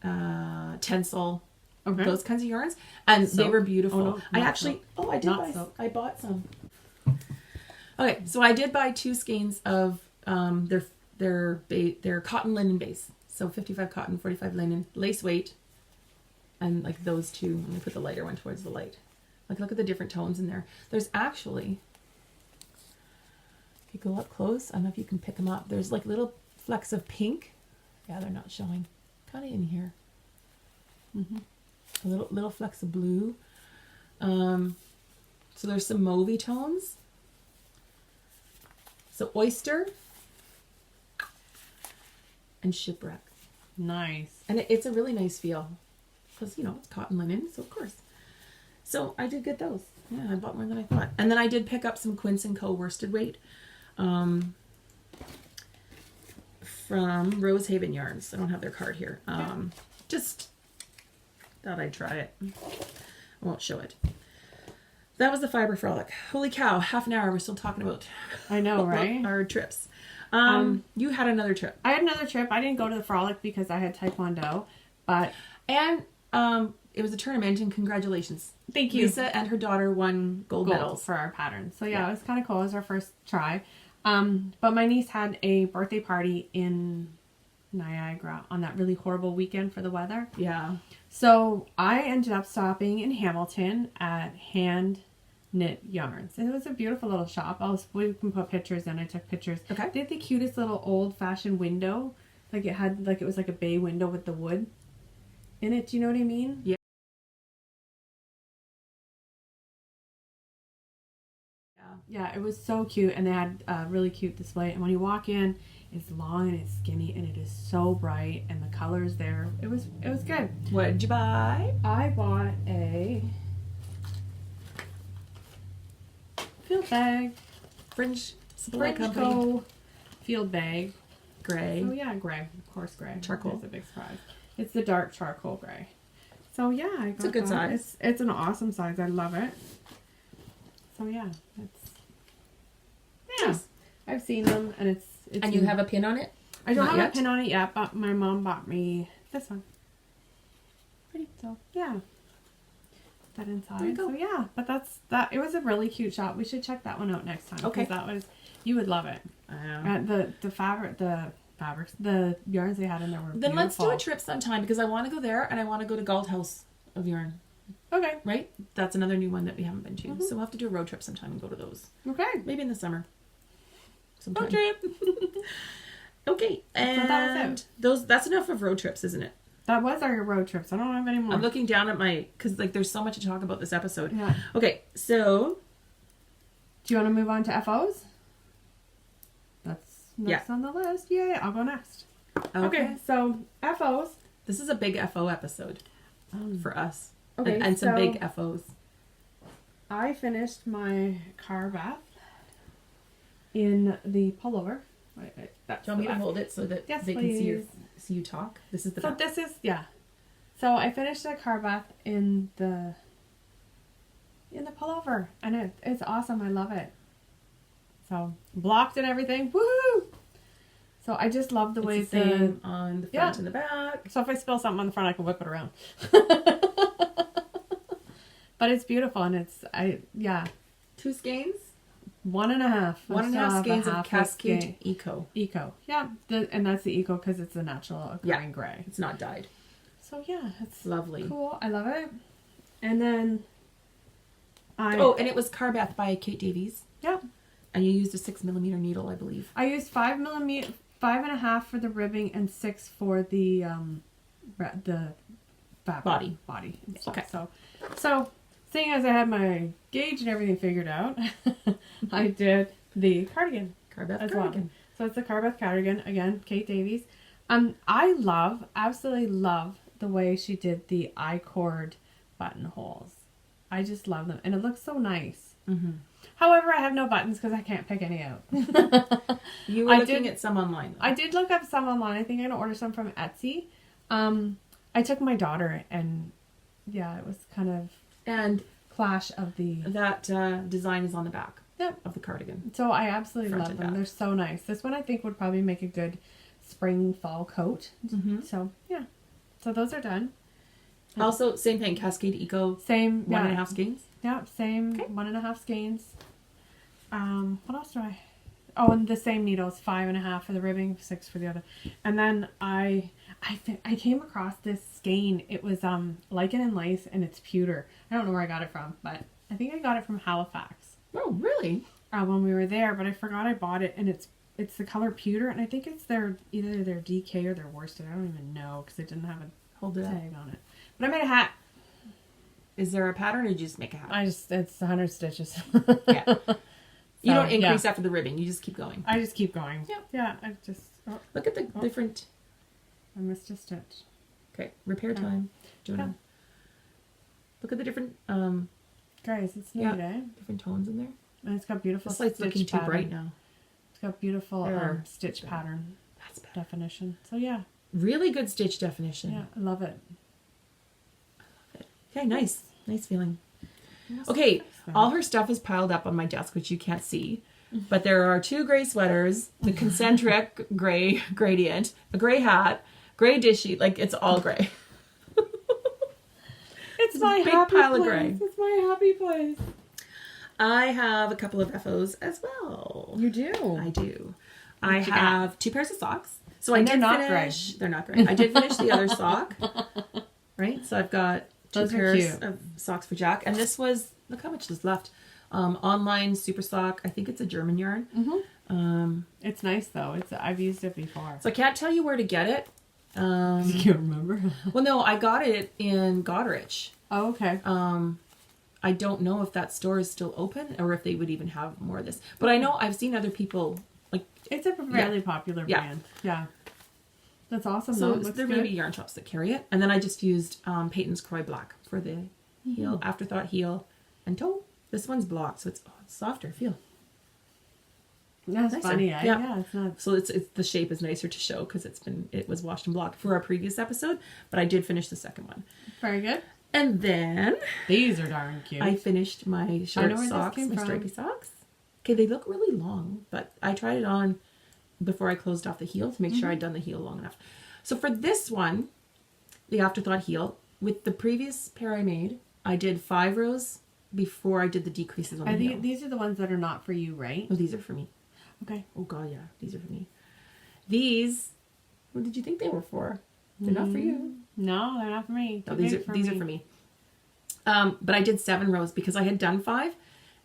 tencel, Okay. those kinds of yarns. And they Soap? were beautiful. Oh, no, I not actually, soap. I did Not buy, soap. I bought some. Okay, so I did buy 2 skeins of their cotton linen base. So 55 cotton, 45 linen, lace weight. And like those two, I'm going to put the lighter one towards the light. Like look at the different tones in there. There's actually, if you go up close, I don't know if you can pick them up. There's like little flecks of pink. Yeah, they're not showing. Kind of in here. A little flecks of blue. So there's some mauvey tones. So oyster and shipwreck. Nice. And it's a really nice feel because, it's cotton linen, so of course. So I did get those. Yeah, I bought more than I thought. And then I did pick up some Quince & Co. worsted weight from Rosehaven Yarns. I don't have their card here. Just thought I'd try it. I won't show it. That was the Fiber Frolic. Holy cow, half an hour. We're still talking about I know, right? our trips. You had another trip. I had another trip. I didn't go to the Frolic because I had Taekwondo, but And it was a tournament, and congratulations. thank you. Lisa and her daughter won gold medals. For our pattern. So yeah, it was kind of cool. It was our first try. But my niece had a birthday party in Niagara on that really horrible weekend for the weather. Yeah. So I ended up stopping in Hamilton at Hand Knit Yarns. And it was a beautiful little shop. We can put pictures in. I took pictures. Okay. They had the cutest little old fashioned window. Like it was like a bay window with the wood in it. Do you know what I mean? Yeah. Yeah, it was so cute, and they had a really cute display. And when you walk in, it's long and it's skinny, and it is so bright, and the colors there. It was good. What did you buy? I bought a field bag, Fringe Supply French Company. Co. field bag. Gray. Oh yeah, gray. Of course, gray. Charcoal. It's a big surprise. It's the dark charcoal gray. So yeah, I got It's a good that. size. It's an awesome size. I love it. So yeah, Nice. I've seen them, and it's And you have a pin on it? I don't Not have yet? a pin on it yet, but my mom bought me this one. Pretty. So yeah, that inside. There you go. So yeah, but that's that. It was a really cute shop. We should check that one out next time. Okay. Because you would love it. The fabrics, the yarns they had in there were Then let's do beautiful. a trip sometime because I want to go there and I want to go to Galt House of Yarn. Okay. Right? That's another new one that we haven't been to. So we'll have to do a road trip sometime and go to those. Okay. Maybe in the summer. Sometime. Road trip. Okay. And that was it. That's enough of road trips, isn't it? That was our road trips. I don't have any more. I'm looking down at my, because like there's so much to talk about this episode. Yeah. Okay, so Do you want to move on to FOs? That's next Yeah. on the list. Yay, I'll go next. okay. So FOs. This is a big FO episode for us. Okay, and some so big FOs. I finished my Carbeths in the pullover. That's Do you want me to the hold it so that Yes, they can see please. you talk? This is the So back. this is So I finished the Carbeths in the pullover, and it's awesome. I love it. So blocked and everything. Woohoo! So I just love the It's way the same on the front and the back. So if I spill something on the front, I can whip it around. But it's beautiful, and yeah. 2 skeins? 1.5. 1.5 skeins of half Cascade skein. Eco. Eco. Yeah, and that's the Eco because it's a natural occurring gray. It's not dyed. So yeah, it's Lovely. cool. I love it. And then and it was Carbeth by Kate Davies. Yeah. And you used a 6mm needle, I believe. I used 5mm, 5.5 for the ribbing, and 6 for the fabric. Body. And stuff. Okay. So seeing as I had my gauge and everything figured out, I did the cardigan Carbeth as cardigan. well. So it's the Carbeth cardigan again, Kate Davies. I absolutely love the way she did the I-cord buttonholes. I just love them, and it looks so nice. Mm-hmm. However, I have no buttons because I can't pick any out. You were looking at some online, though. I did look up some online. I think I'm going to order some from Etsy. I took my daughter, and yeah, it was kind of And clash of the... that design is on the back Yep. of the cardigan. So I absolutely Front love and them. back. They're so nice. This one I think would probably make a good spring fall coat. Mm-hmm. So yeah. So those are done. Also, same thing, Cascade Eco, Same. 1.5 skeins. Yeah, same. Okay. 1.5 skeins. What else do I? Oh, and the same needles, 5.5 for the ribbing, 6 for the other. And then I came across this skein. It was lichen and lace, and it's pewter. I don't know where I got it from, but I think I got it from Halifax. Oh, really? When we were there, but I forgot I bought it, and it's the color pewter, and I think it's either their DK or their worsted. I don't even know because it didn't have a Hold it up. tag on it. But I made a hat. Is there a pattern or did you just make a hat? It's 100 stitches. Yeah. You don't So, increase yeah. after the ribbing. You just keep going. I just keep going. Yep. Yeah, I just... Oh, Look at the different... I missed a stitch. Okay, repair time. Jonah. Yeah. Look at the different Guys, it's neat, Yeah. eh? different tones in there. And it's got beautiful This light's stitch looking too pattern. bright now. It's got beautiful There. stitch pattern That's better. definition. So yeah, Really good stitch definition. yeah, I love it. Okay, nice. Nice feeling. Okay, all her stuff is piled up on my desk, which you can't see. But there are 2 gray sweaters, the concentric gray gradient, a gray hat, gray dish sheet. Like, it's all gray. It's my big happy pile of place. gray. It's my happy place. I have a couple of FOs as well. You do. I do. I you got? have 2 pairs of socks. So I And did they're not finish. They're not gray. I did finish the other sock. Right? So I've got 2 Those are pairs cute. of socks for Jack. And this was, look how much is left. Online super sock. I think it's a German yarn. Mm-hmm. It's nice though. I've used it before. So I can't tell you where to get it. You can't remember? Well, no, I got it in Goderich. Oh, okay. I don't know if that store is still open or if they would even have more of this. But I know I've seen other people like it's a fairly popular brand. Yeah. That's awesome. So there may be yarn shops that carry it. And then I just used Peyton's Croy Black for the heel, afterthought heel and toe. This one's blocked, so it's softer feel. That's nicer. funny. Yeah, it's not. So it's the shape is nicer to show because it was washed and blocked for our previous episode, but I did finish the second one. Very good. And then these are darn cute. I finished my short socks, my stripy socks. Okay, they look really long, but I tried it on before I closed off the heel to make sure I'd done the heel long enough. So for this one, the afterthought heel, with the previous pair I made, I did 5 rows before I did the decreases on the heel. These are the ones that are not for you, right? Oh, these are for me. Okay. Oh god, yeah, these are for me. These, what did you think they were for? They're not for you. No, they're not for me. No, these are for me. But I did 7 rows because I had done 5,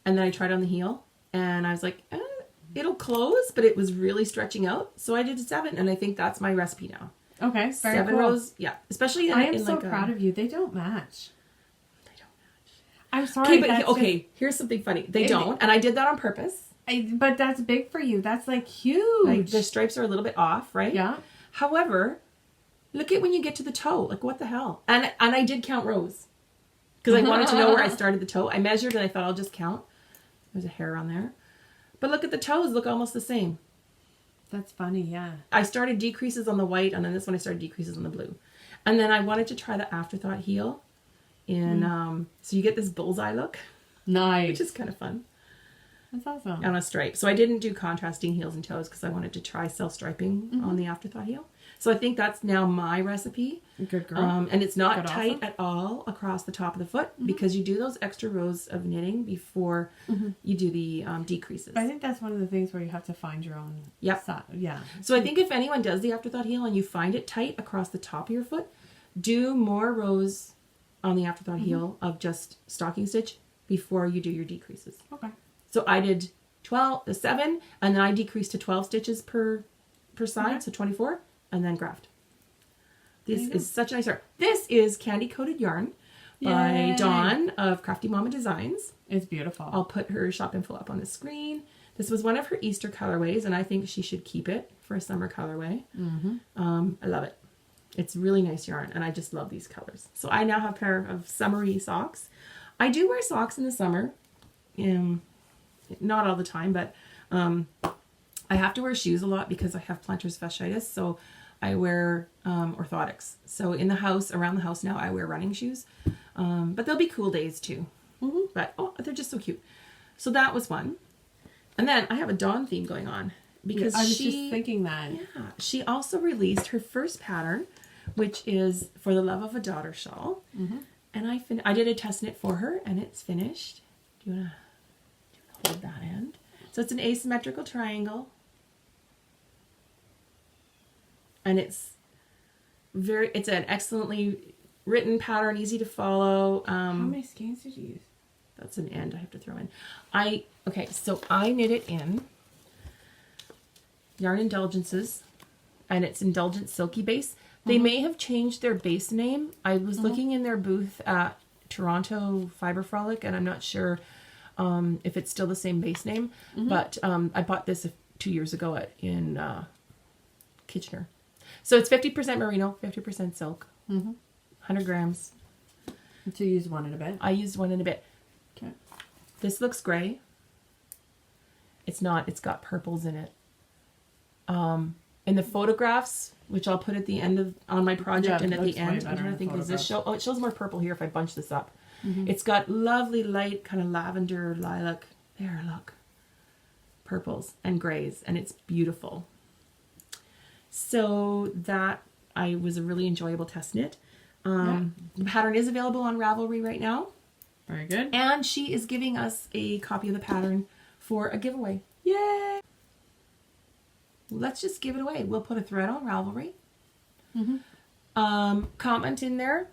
and then I tried on the heel, and I was like, it'll close, but it was really stretching out. So I did 7, and I think that's my recipe now. Okay, very 7 cool. rows, yeah. Especially I am so proud of you. They don't match. I'm sorry. Okay, here's something funny. They don't, and I did that on purpose. But that's big for you. That's like huge. Like the stripes are a little bit off, right? Yeah. However, look at when you get to the toe. Like, what the hell? And I did count rows because I wanted to know where I started the toe. I measured and I thought I'll just count. There's a hair on there. But look at the toes. Look almost the same. That's funny, yeah. I started decreases on the white, and then this one I started decreases on the blue. And then I wanted to try the afterthought heel. So you get this bullseye look. Nice. Which is kind of fun. That's awesome. On a stripe. So I didn't do contrasting heels and toes because I wanted to try self-striping on the afterthought heel. So I think that's now my recipe. Good girl. And it's not tight at all across the top of the foot because you do those extra rows of knitting before you do the decreases. But I think that's one of the things where you have to find your own style. Yeah. So I think if anyone does the afterthought heel and you find it tight across the top of your foot, do more rows on the afterthought heel of just stocking stitch before you do your decreases. Okay. So I did 7, and then I decreased to 12 stitches per side, so 24, and then graft. This is such a nice yarn. This is Candy Coated Yarn by Dawn of Crafty Mama Designs. It's beautiful. I'll put her shop info up on the screen. This was one of her Easter colorways, and I think she should keep it for a summer colorway. I love it. It's really nice yarn, and I just love these colors. So I now have a pair of summery socks. I do wear socks in the summer. Not all the time, but I have to wear shoes a lot because I have plantar fasciitis, so I wear orthotics. So in the house, around the house now, I wear running shoes. But there'll be cool days too. But they're just so cute. So that was one. And then I have a Dawn theme going on because I was just thinking that. Yeah, she also released her first pattern, which is For the Love of a Daughter shawl. And I did a test knit for her, and it's finished. Do you want to hold that end? So it's an asymmetrical triangle. And it's an excellently written pattern, easy to follow. How many skeins did you use? That's an end I have to throw in. So I knit it in Yarn Indulgences, and it's Indulgent Silky Base. They may have changed their base name. I was looking in their booth at Toronto Fiber Frolic, and I'm not sure if it's still the same base name, but I bought this 2 years ago in Kitchener. So it's 50% merino, 50% silk, 100 grams. So you use one in a bit? I used one in a bit. Okay. This looks gray. It's not. It's got purples in it. In the photographs, which I'll put at the end on my project and at the end, I'm trying to think, does this show? Oh, it shows more purple here if I bunch this up. It's got lovely light kind of lavender, lilac, there, look, purples and grays, and it's beautiful. So that was a really enjoyable test knit. The pattern is available on Ravelry right now. Very good. And she is giving us a copy of the pattern for a giveaway. Yay! Let's just give it away. We'll put a thread on Ravelry. Comment in there.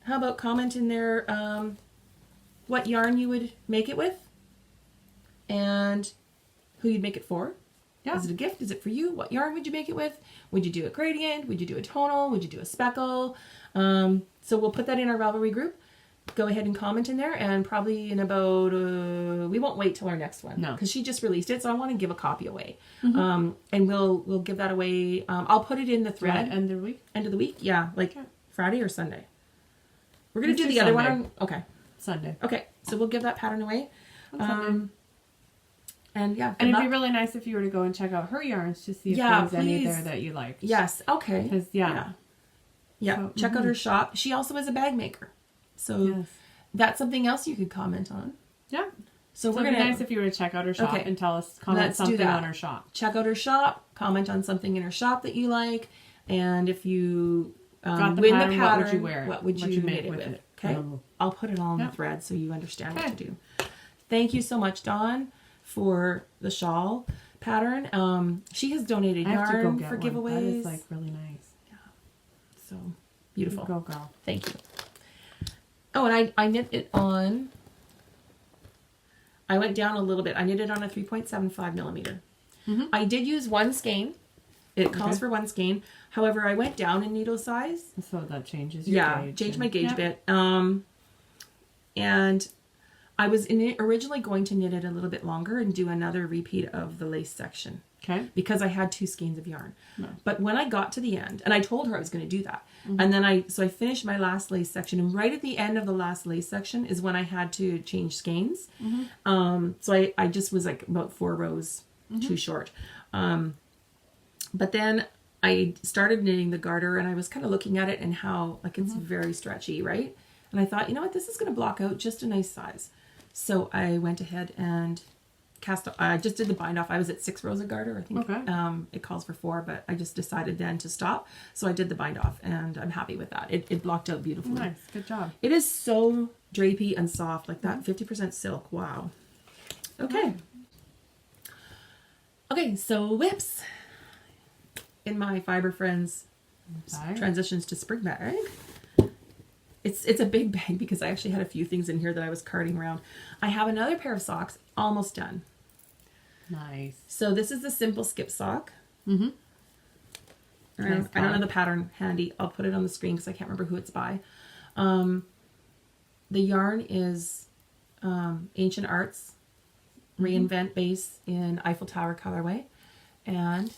How about comment in there what yarn you would make it with and who you'd make it for. Yeah. Is it a gift? Is it for you? What yarn would you make it with? Would you do a gradient? Would you do a tonal? Would you do a speckle? So we'll put that in our Ravelry group. go ahead and comment in there, and probably in about we won't wait till our next one, no, because she just released it, so I want to give a copy away. And we'll give that away. I'll put it in the thread. Right, end of the week, yeah, like Friday or Sunday. We're gonna Let's do do the other Sunday. one on, okay, Sunday. okay, so we'll give that pattern away. And yeah, and it'd be really nice if you were to go and check out her yarns to see if there's any there that you like. Yes, okay. Because Yeah. So, check out her shop. She also is a bag maker. So that's something else you could comment on. Yeah. So it'd be nice if you were to check out her shop and tell us, comment something on her shop. Check out her shop, comment on something in her shop that you like, and if you win the pattern, what would you wear? What would you make it with? Okay. I'll put it all in the thread so you understand what to do. Thank you so much, Dawn, for the shawl pattern. She has donated yarn for giveaways. That is like really nice. Yeah. So beautiful. Go girl. Thank you. Oh, and I knit it on. I went down a little bit. I knit it on a 3.75 millimeter. I did use one skein. It calls for one skein. However, I went down in needle size. So that changes your gauge. Yeah, changed my gauge a bit. And I was originally going to knit it a little bit longer and do another repeat of the lace section. Okay. Because I had 2 skeins of yarn. No. But when I got to the end, and I told her I was going to do that, and then I finished my last lace section, and right at the end of the last lace section is when I had to change skeins. So I just was like about 4 rows too short. But then I started knitting the garter, and I was kind of looking at it and how like it's very stretchy, right? And I thought, you know what, this is going to block out just a nice size. So I went ahead and I just did the bind off. I was at 6 rows of garter, I think. Okay. It calls for 4, but I just decided then to stop. So I did the bind off, and I'm happy with that. It blocked out beautifully. Nice, good job. It is so drapey and soft, like that 50% silk. Wow. Okay. Okay, so whips. In my Fiber Friends transitions to spring bag. It's a big bag because I actually had a few things in here that I was carting around. I have another pair of socks almost done. Nice. So this is the simple skip sock. Nice I don't have the pattern handy. I'll put it on the screen because I can't remember who it's by. The yarn is Ancient Arts Reinvent base in Eiffel Tower colorway. And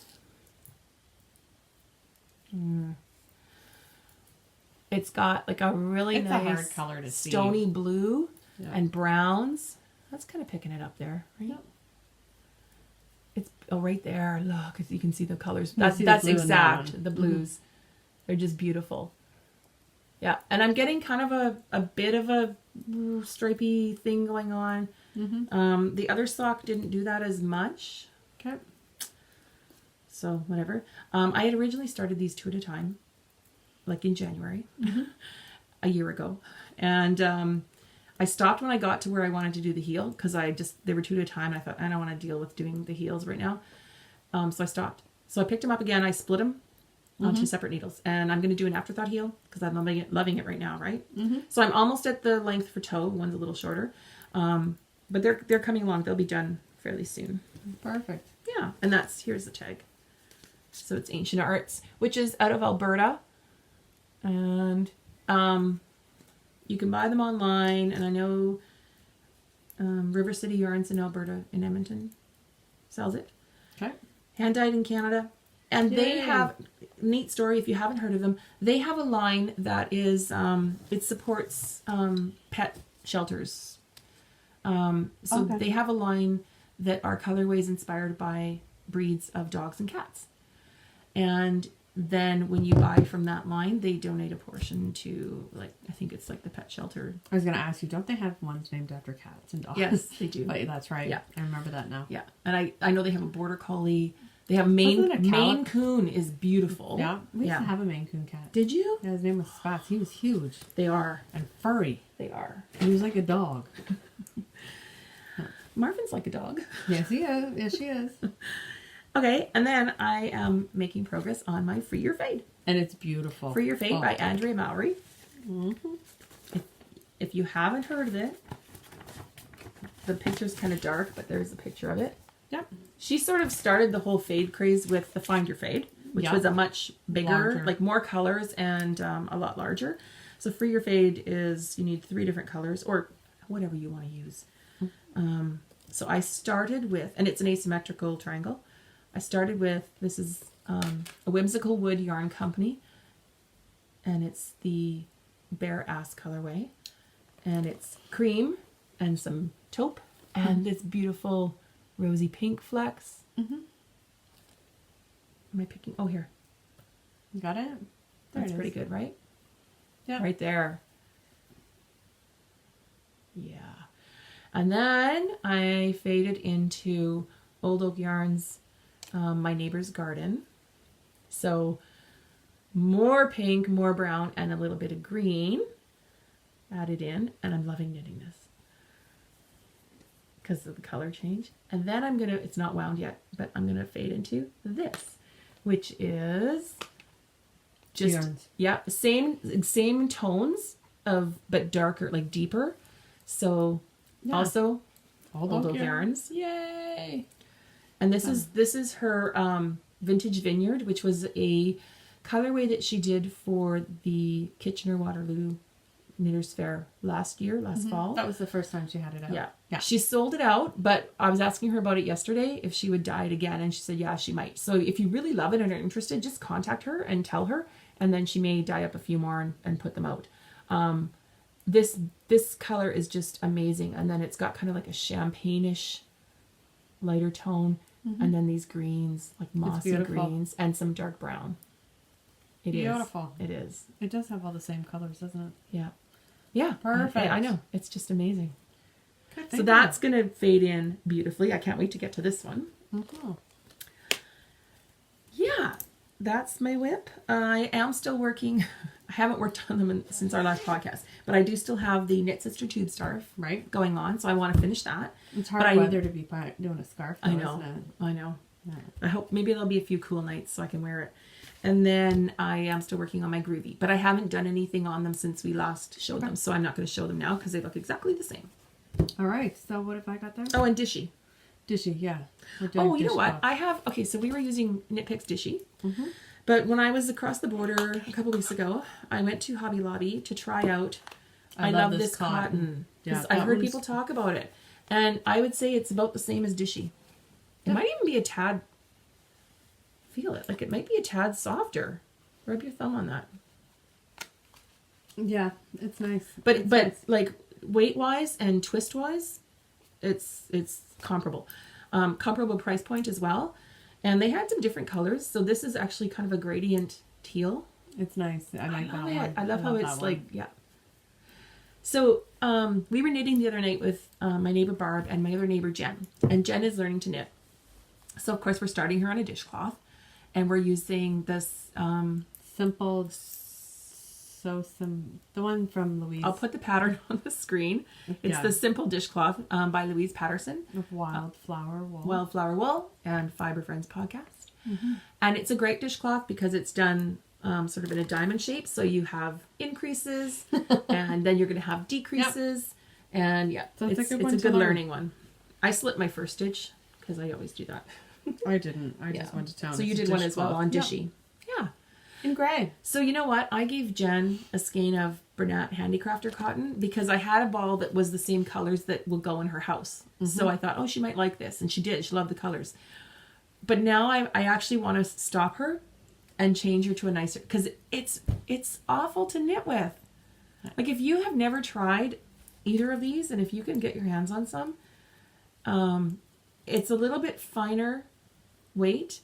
it's got like a really nice a hard color to see. Stony blue and browns. That's kind of picking it up there, right? Yep. It's right there. Look, you can see the colors. You That's the exact. The blues, they're just beautiful. Yeah, and I'm getting kind of a bit of a stripy thing going on. The other sock didn't do that as much. Okay. So whatever. I had originally started these 2 at a time, like in January, a year ago, and I stopped when I got to where I wanted to do the heel because they were 2 at a time. And I thought I don't want to deal with doing the heels right now, so I stopped. So I picked them up again. I split them on 2 separate needles, and I'm going to do an afterthought heel because I'm loving it right now, right? So I'm almost at the length for toe. One's a little shorter, but they're coming along. They'll be done fairly soon. Perfect. Yeah, and here's the tag. So it's Ancient Arts, which is out of Alberta, and you can buy them online. And I know River City Yarns in Alberta, in Edmonton, sells it. Okay. Hand dyed in Canada, and they have neat story. If you haven't heard of them, they have a line that is it supports pet shelters. So they have a line that are colorways inspired by breeds of dogs and cats. And then when you buy from that line, they donate a portion to, like, I think it's like the pet shelter. I was going to ask you, don't they have ones named after cats and dogs? Yes, they do. But that's right. Yeah. I remember that now. Yeah. And I know they have a border collie. They have Maine Coon is beautiful. Yeah. We used to have a Maine Coon cat. Did you? Yeah, his name was Spots. He was huge. They are. And furry. They are. He was like a dog. Marvin's like a dog. Yes, he is. Yes, she is. Okay, and then I am making progress on my Free Your Fade. And it's beautiful. Free Your Fade by Andrea Mowry. If you haven't heard of it, the picture's kind of dark, but there's a picture of it. Yep. She sort of started the whole fade craze with the Find Your Fade, which was a much bigger, like more colors and a lot larger. So for your fade is you need 3 different colors or whatever you want to use. So I started with, and it's an asymmetrical triangle. I started with, this is a Whimsical Wood Yarn Company, and it's the Bare Ass colorway, and it's cream and some taupe and this beautiful rosy pink flecks. Am I picking? Oh, here. Got it? That's pretty good, right? Yeah. Right there. Yeah. And then I faded into Old Oak Yarns, My Neighbor's Garden. So more pink, more brown, and a little bit of green added in. And I'm loving knitting this because of the color change. And then I'm going to, it's not wound yet, but I'm going to fade into this, which is just, Yarns. yeah, same tones of, but darker, like deeper. So Yeah. also Old Old Oak Oak Yarns. Yarns. Yay! And this is her Vintage Vineyard, which was a colorway that she did for the Kitchener-Waterloo Knitters Fair last fall. That was the first time she had it out. Yeah. Yeah. She sold it out, but I was asking her about it yesterday if she would dye it again, and she said, yeah, she might. So if you really love it and are interested, just contact her and tell her, and then she may dye up a few more and put them out. This color is just amazing, and then it's got kind of like a champagne-ish lighter tone, and then these greens, like mossy greens, and some dark brown. It is. Beautiful. It is. It does have all the same colors, doesn't it? Yeah. Yeah. Perfect. I know. It's just amazing. Good, So that's going to fade in beautifully. I can't wait to get to this one. Yeah. That's my whip. I am still working. I haven't worked on them since our last podcast, but I do still have the Knit Sister Tube Scarf going on, so I want to finish that. It's hard weather to be doing a scarf, though, I know. isn't it? I know. Yeah. I hope maybe there'll be a few cool nights so I can wear it. And then I am still working on my Groovy, but I haven't done anything on them since we last showed them, so I'm not going to show them now because they look exactly the same. All right, so what have I got there? Oh, and Dishy. Dishy, yeah. Oh, you know what? I have, okay, so we were using Knit Picks Dishy, but when I was across the border a couple weeks ago, I went to Hobby Lobby to try out I love this cotton. Yeah, I've heard people talk about it, and I would say it's about the same as Dishy. It might even be a tad, feel it, like it might be a tad softer. Rub your thumb on that. Yeah, it's nice. But like weight wise and twist wise, it's comparable. Comparable price point as well. And they had some different colors. So this is actually kind of a gradient teal. It's nice. I like that one. I love how it's like, yeah. So we were knitting the other night with my neighbor Barb and my other neighbor Jen. And Jen is learning to knit. So of course we're starting her on a dishcloth. And we're using this simple, the one from Louise. I'll put the pattern on the screen. It's the Simple Dishcloth by Louise Patterson. Of Wildflower Wool. Wildflower Wool and Fiber Friends podcast. And it's a great dishcloth because it's done sort of in a diamond shape. So you have increases and then you're going to have decreases. And so it's a good learning one. I slipped my first stitch because I always do that. I didn't. I just went to town. So you did one as well on Dishy. Yeah. In gray. So you know what? I gave Jen a skein of Bernat Handicrafter cotton because I had a ball that was the same colors that will go in her house. So I thought, oh, she might like this. And she did. She loved the colors. But now I actually want to stop her and change her to a nicer, because it's awful to knit with. Like if you have never tried either of these, and if you can get your hands on some, it's a little bit finer weight.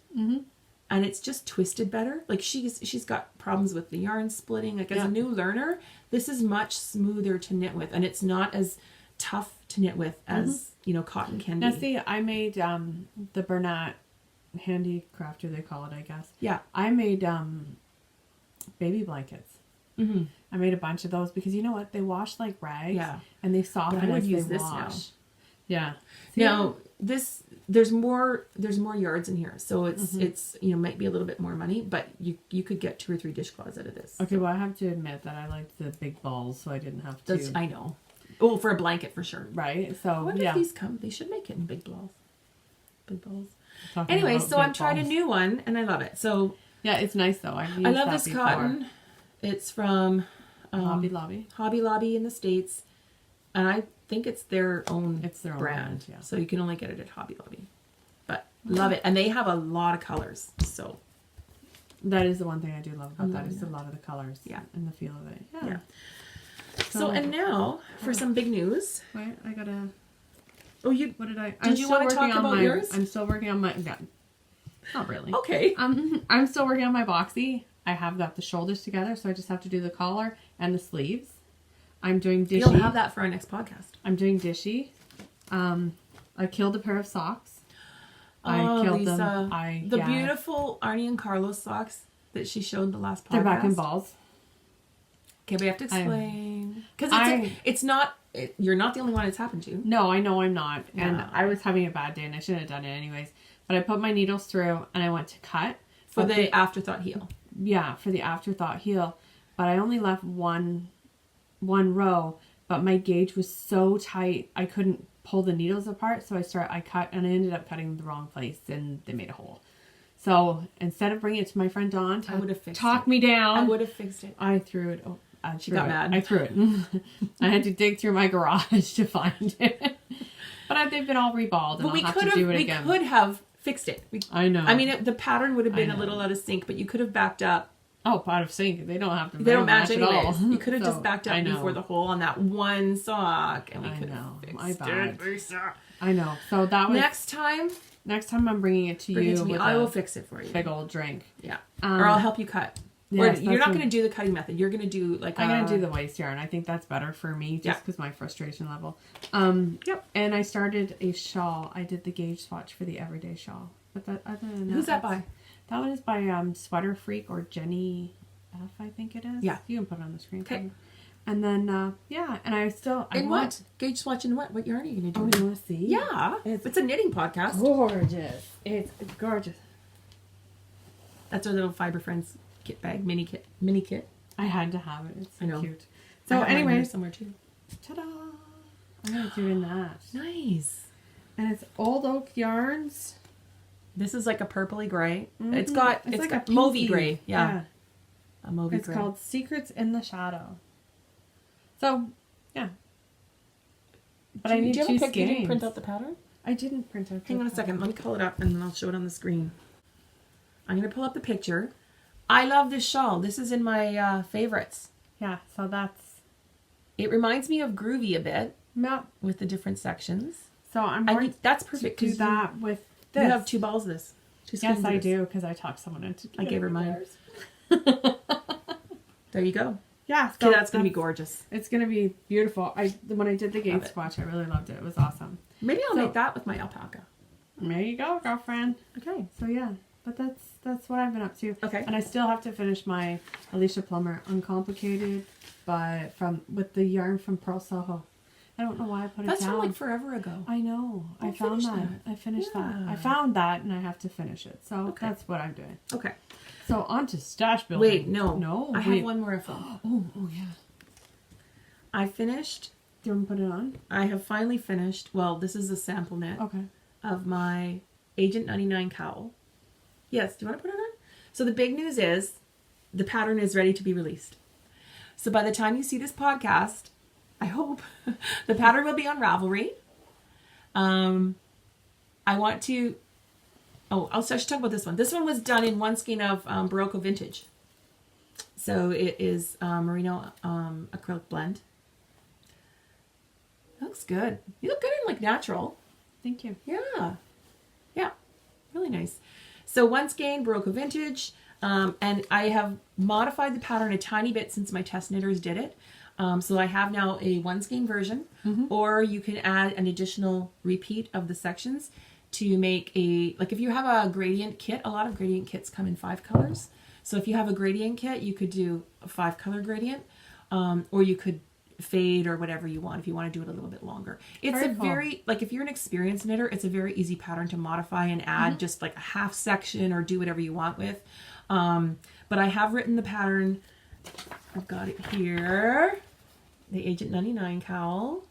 And it's just twisted better. Like she's got problems with the yarn splitting. Like as a new learner, this is much smoother to knit with, and it's not as tough to knit with as cotton can be. Now see, I made the Bernat Handicrafter, they call it, I guess. Yeah. I made baby blankets. I made a bunch of those because you know what? They wash like rags. Yeah. And they soften as they wash. Now. Yeah. See, now there's more yards in here, so it's might be a little bit more money, but you could get 2 or 3 dishcloths out of this. Okay, well I have to admit that I liked the big balls, so I didn't have to. I know. Oh, for a blanket for sure. Right. So I wonder if these come. They should make it in big balls. Big balls. Anyway, so I'm trying a new one, and I love it. So yeah, it's nice though. I love this cotton. It's from Hobby Lobby. Hobby Lobby in the States. And I think it's their own brand. Yeah. So you can only get it at Hobby Lobby. But love it. And they have a lot of colors. So that is the one thing I do love about that is a lot of the colors. Yeah. And the feel of it. Yeah. So and now for some big news. Wait, I gotta... Oh, you... What did I... Did you want to talk about yours? I'm still working on my... Yeah, not really. Okay. I'm still working on my boxy. I have got the shoulders together, so I just have to do the collar and the sleeves. I'm doing dishy. You'll have that for our next podcast. I'm doing dishy. I killed a pair of socks. Oh, I killed Lisa, them. the beautiful Arnie and Carlos socks that she showed the last podcast. They're back in balls. Okay, we have to explain. Because it's not... you're not the only one it's happened to. No, I know I'm not. Yeah. And I was having a bad day and I shouldn't have done it anyways. But I put my needles through and I went to cut. For the afterthought heel. Yeah, for the afterthought heel. But I only left one row. But my gauge was so tight I couldn't pull the needles apart. So I cut and I ended up cutting the wrong place and they made a hole. So instead of bringing it to my friend Dawn to talk me down. I would have fixed it. I threw it. She got mad. I threw it. I had to dig through my garage to find it. But they've been all reballed, and I'll have to do it again. We could have fixed it. I know. I mean, the pattern would have been a little out of sync, but you could have backed up. Oh, out of sync. They don't have to. They don't match at all. You could have just backed up before the hole on that one sock, and we could have fixed it. Lisa. I know. So that was next time. Next time I'm bringing it to you. I will fix it for you. Big old drink. Yeah. Or I'll help you cut. Yes, you're not going to do the cutting method. You're going to do like I'm going to do the waist yarn. I think that's better for me just because my frustration level. Yep. And I started a shawl. I did the gauge swatch for the everyday shawl. But that other than that, who's that by? That one is by Sweater Freak or Jenny F, I think it is. Yeah. You can put it on the screen. Okay. And then and I still what gauge swatch and what yarn are you going to do? Oh, you want to see? Yeah. It's a knitting podcast. Gorgeous. It's gorgeous. That's our little Fiber Friends kit bag, mini kit. I had to have it. It's so cute. So anyway, somewhere too. Ta-da! I'm gonna do in that. Nice. And it's old oak yarns. This is like a purpley gray. Mm-hmm. It's got like a mauvey gray. Yeah. A mauvey gray. It's called Secrets in the Shadow. So yeah. But I need two skeins. You didn't print out the pattern? I didn't print out. Hang on a second. Let me call it up and then I'll show it on the screen. I'm gonna pull up the picture. I love this shawl. This is in my favorites. Yeah, so that's... It reminds me of Groovy a bit. Yep. With the different sections. So I'm going that's perfect to do that with this. You have 2 balls of this. Yes, I do, because I talked someone into... I gave her mine. There you go. Yeah, so that's going to be gorgeous. It's going to be beautiful. When I did the gauge swatch, I really loved it. It was awesome. Maybe I'll make that with my alpaca. There you go, girlfriend. Okay. So yeah. But that's what I've been up to. Okay. And I still have to finish my Alicia Plummer Uncomplicated with the yarn from Pearl Soho. I don't know why I put it down. That's from like forever ago. I know. I found that. I finished that. I found that and I have to finish it. So that's what I'm doing. Okay. So on to stash building. Wait, no. I have one more info. Oh yeah. I finished. Do you want to put it on? I have finally finished. Well, this is a sample knit of my Agent 99 cowl. Yes, do you want to put it on? So the big news is the pattern is ready to be released. So by the time you see this podcast, I hope the pattern will be on Ravelry. I want to... Oh, I should talk about this one. This one was done in one skein of Barocco Vintage. So it is merino acrylic blend. It looks good. You look good in like natural. Thank you. Yeah. Yeah. Really nice. So one skein, Barocco Vintage, and I have modified the pattern a tiny bit since my test knitters did it. So I have now a one skein version, or you can add an additional repeat of the sections to make like if you have a gradient kit, a lot of gradient kits come in 5 colors. So if you have a gradient kit, you could do a 5 color gradient, or you could fade or whatever you want if you want to do it a little bit longer. It's very like if you're an experienced knitter, it's a very easy pattern to modify and add just like a half section or do whatever you want with. But I have written the pattern. I've got it here. The Agent 99 cowl.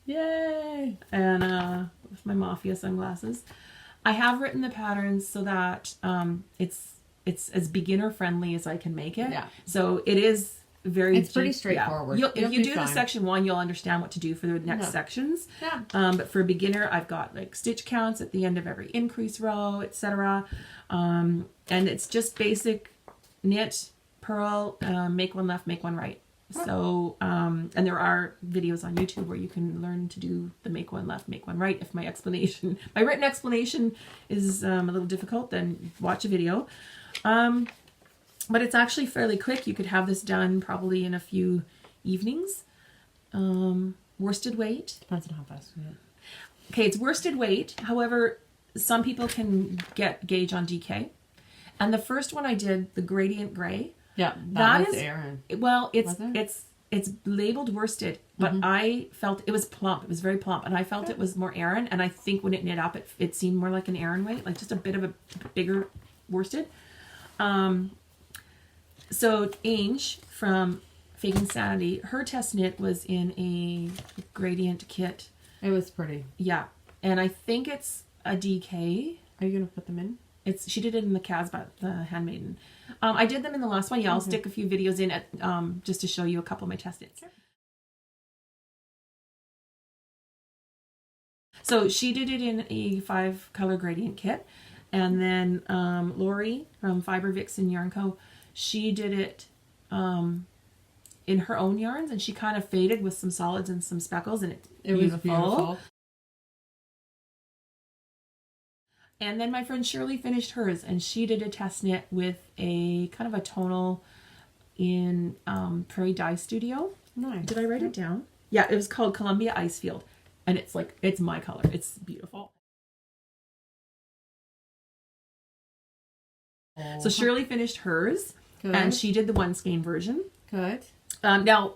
Yay! And with my Mafia sunglasses. I have written the patterns so that it's as beginner friendly as I can make it. Yeah. So it is very It's pretty deep. straightforward. If You'll you be do fine. the section 1, you'll understand what to do for the next sections. Yeah. But for a beginner, I've got like stitch counts at the end of every increase row, etc. And it's just basic knit, purl, make one left, make one right. So, and there are videos on YouTube where you can learn to do the make one left, make one right. If my written explanation is a little difficult, then watch a video. But it's actually fairly quick. You could have this done probably in a few evenings. Worsted weight. Depends on how fast you do it. Okay, it's worsted weight. However, some people can gauge on DK. And the first one I did, the gradient gray. Yeah, that was Aaron. Well, it's labeled worsted, but I felt it was plump. It was very plump, and I felt it was more Aran. And I think when it knit up, it seemed more like an Aran weight, like just a bit of a bigger worsted. So Ange from Fake Insanity, her test knit was in a gradient kit. It was pretty. Yeah, and I think it's a DK. Are you gonna put them in? She did it in the Casbah, the Handmaiden. I did them in the last one. Yeah, I'll stick a few videos in at, just to show you a couple of my test knits. So she did it in a 5-color gradient kit. And then Lori from Fiber Vixen Yarn Co., she did it in her own yarns, and she kind of faded with some solids and some speckles, and it was beautiful. And then my friend Shirley finished hers, and she did a test knit with a kind of a tonal in Prairie Dye Studio. Nice. Did I write it down? Yeah, it was called Columbia Icefield, and it's my color. It's beautiful. So Shirley finished hers, and she did the 1 skein version. Good. Now,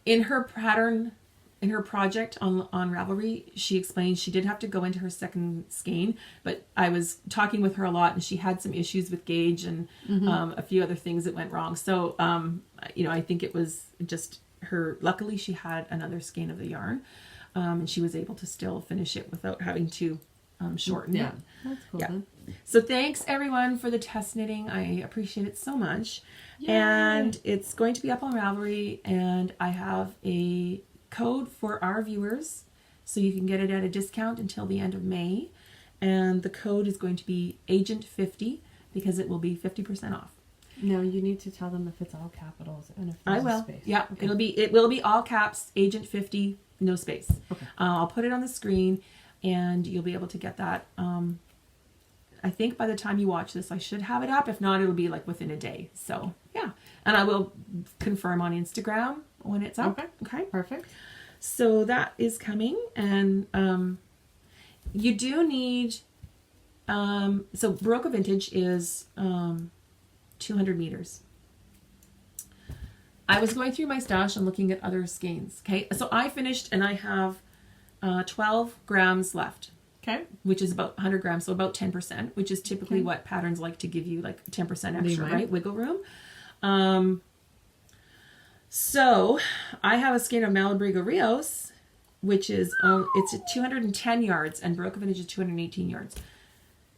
in her pattern, in her project on Ravelry, she explained she did have to go into her 2nd skein, but I was talking with her a lot, and she had some issues with gauge and a few other things that went wrong. So, I think it was just her. Luckily, she had another skein of the yarn, and she was able to still finish it without having to shorten it. That's cool. Yeah. So thanks everyone for the test knitting. I appreciate it so much. Yay. And it's going to be up on Ravelry, and I have a code for our viewers, so you can get it at a discount until the end of May. And the code is going to be Agent50 because it will be 50% off. No, you need to tell them if it's all capitals and if I there's will. a space. Yeah, Okay. it will be all caps, Agent50, no space. Okay. I'll put it on the screen, and you'll be able to get that. I think by the time you watch this, I should have it up. If not, it'll be like within a day. So yeah, and I will confirm on Instagram when it's up. Okay. Perfect. So that is coming, and you do need. So Baroque Vintage is 200 meters. I was going through my stash and looking at other skeins. Okay, so I finished, and I have 12 grams left. Okay. Which is about 100 grams, so about 10%, which is typically what patterns like to give you, like 10% extra, right? Wiggle room. So I have a skein of Malabrigo Rios, which is, it's at 210 yards, and Baroque Vintage is 218 yards.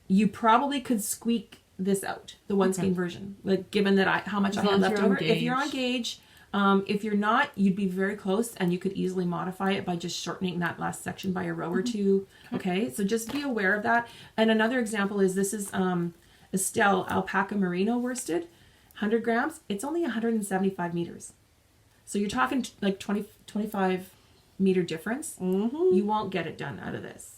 You probably could squeak this out, the 1 skein version, like given that how much I had left over. If you're on gauge, if you're not, you'd be very close, and you could easily modify it by just shortening that last section by a row or two. Okay, so just be aware of that. And another example is this is Estelle Alpaca Merino worsted, 100 grams. It's only 175 meters. So you're talking like 25 meter difference. You won't get it done out of this.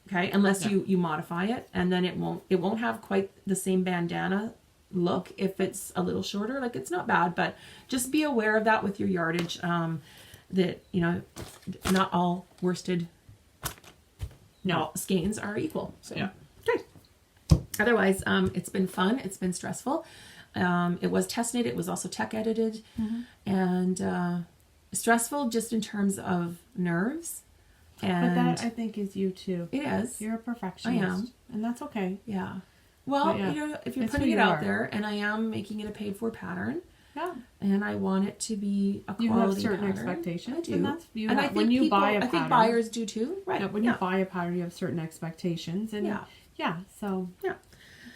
Okay, unless you modify it, and then it won't have quite the same bandana look if it's a little shorter. Like, it's not bad, but just be aware of that with your yardage, that not all worsted skeins are equal. So okay. Otherwise, it's been fun, it's been stressful. It was test knit, it was also tech edited, and stressful just in terms of nerves. And but that, I think, is you too. It is. You're a perfectionist. I am. And that's okay. Yeah. Well, if you're putting it out there, and I am making it a paid for pattern, and I want it to be a quality pattern. You have certain expectations. I do. And that's, and I think people, buy a pattern, I think buyers do too. Right. When you buy a pattern, you have certain expectations. And so. Yeah. It's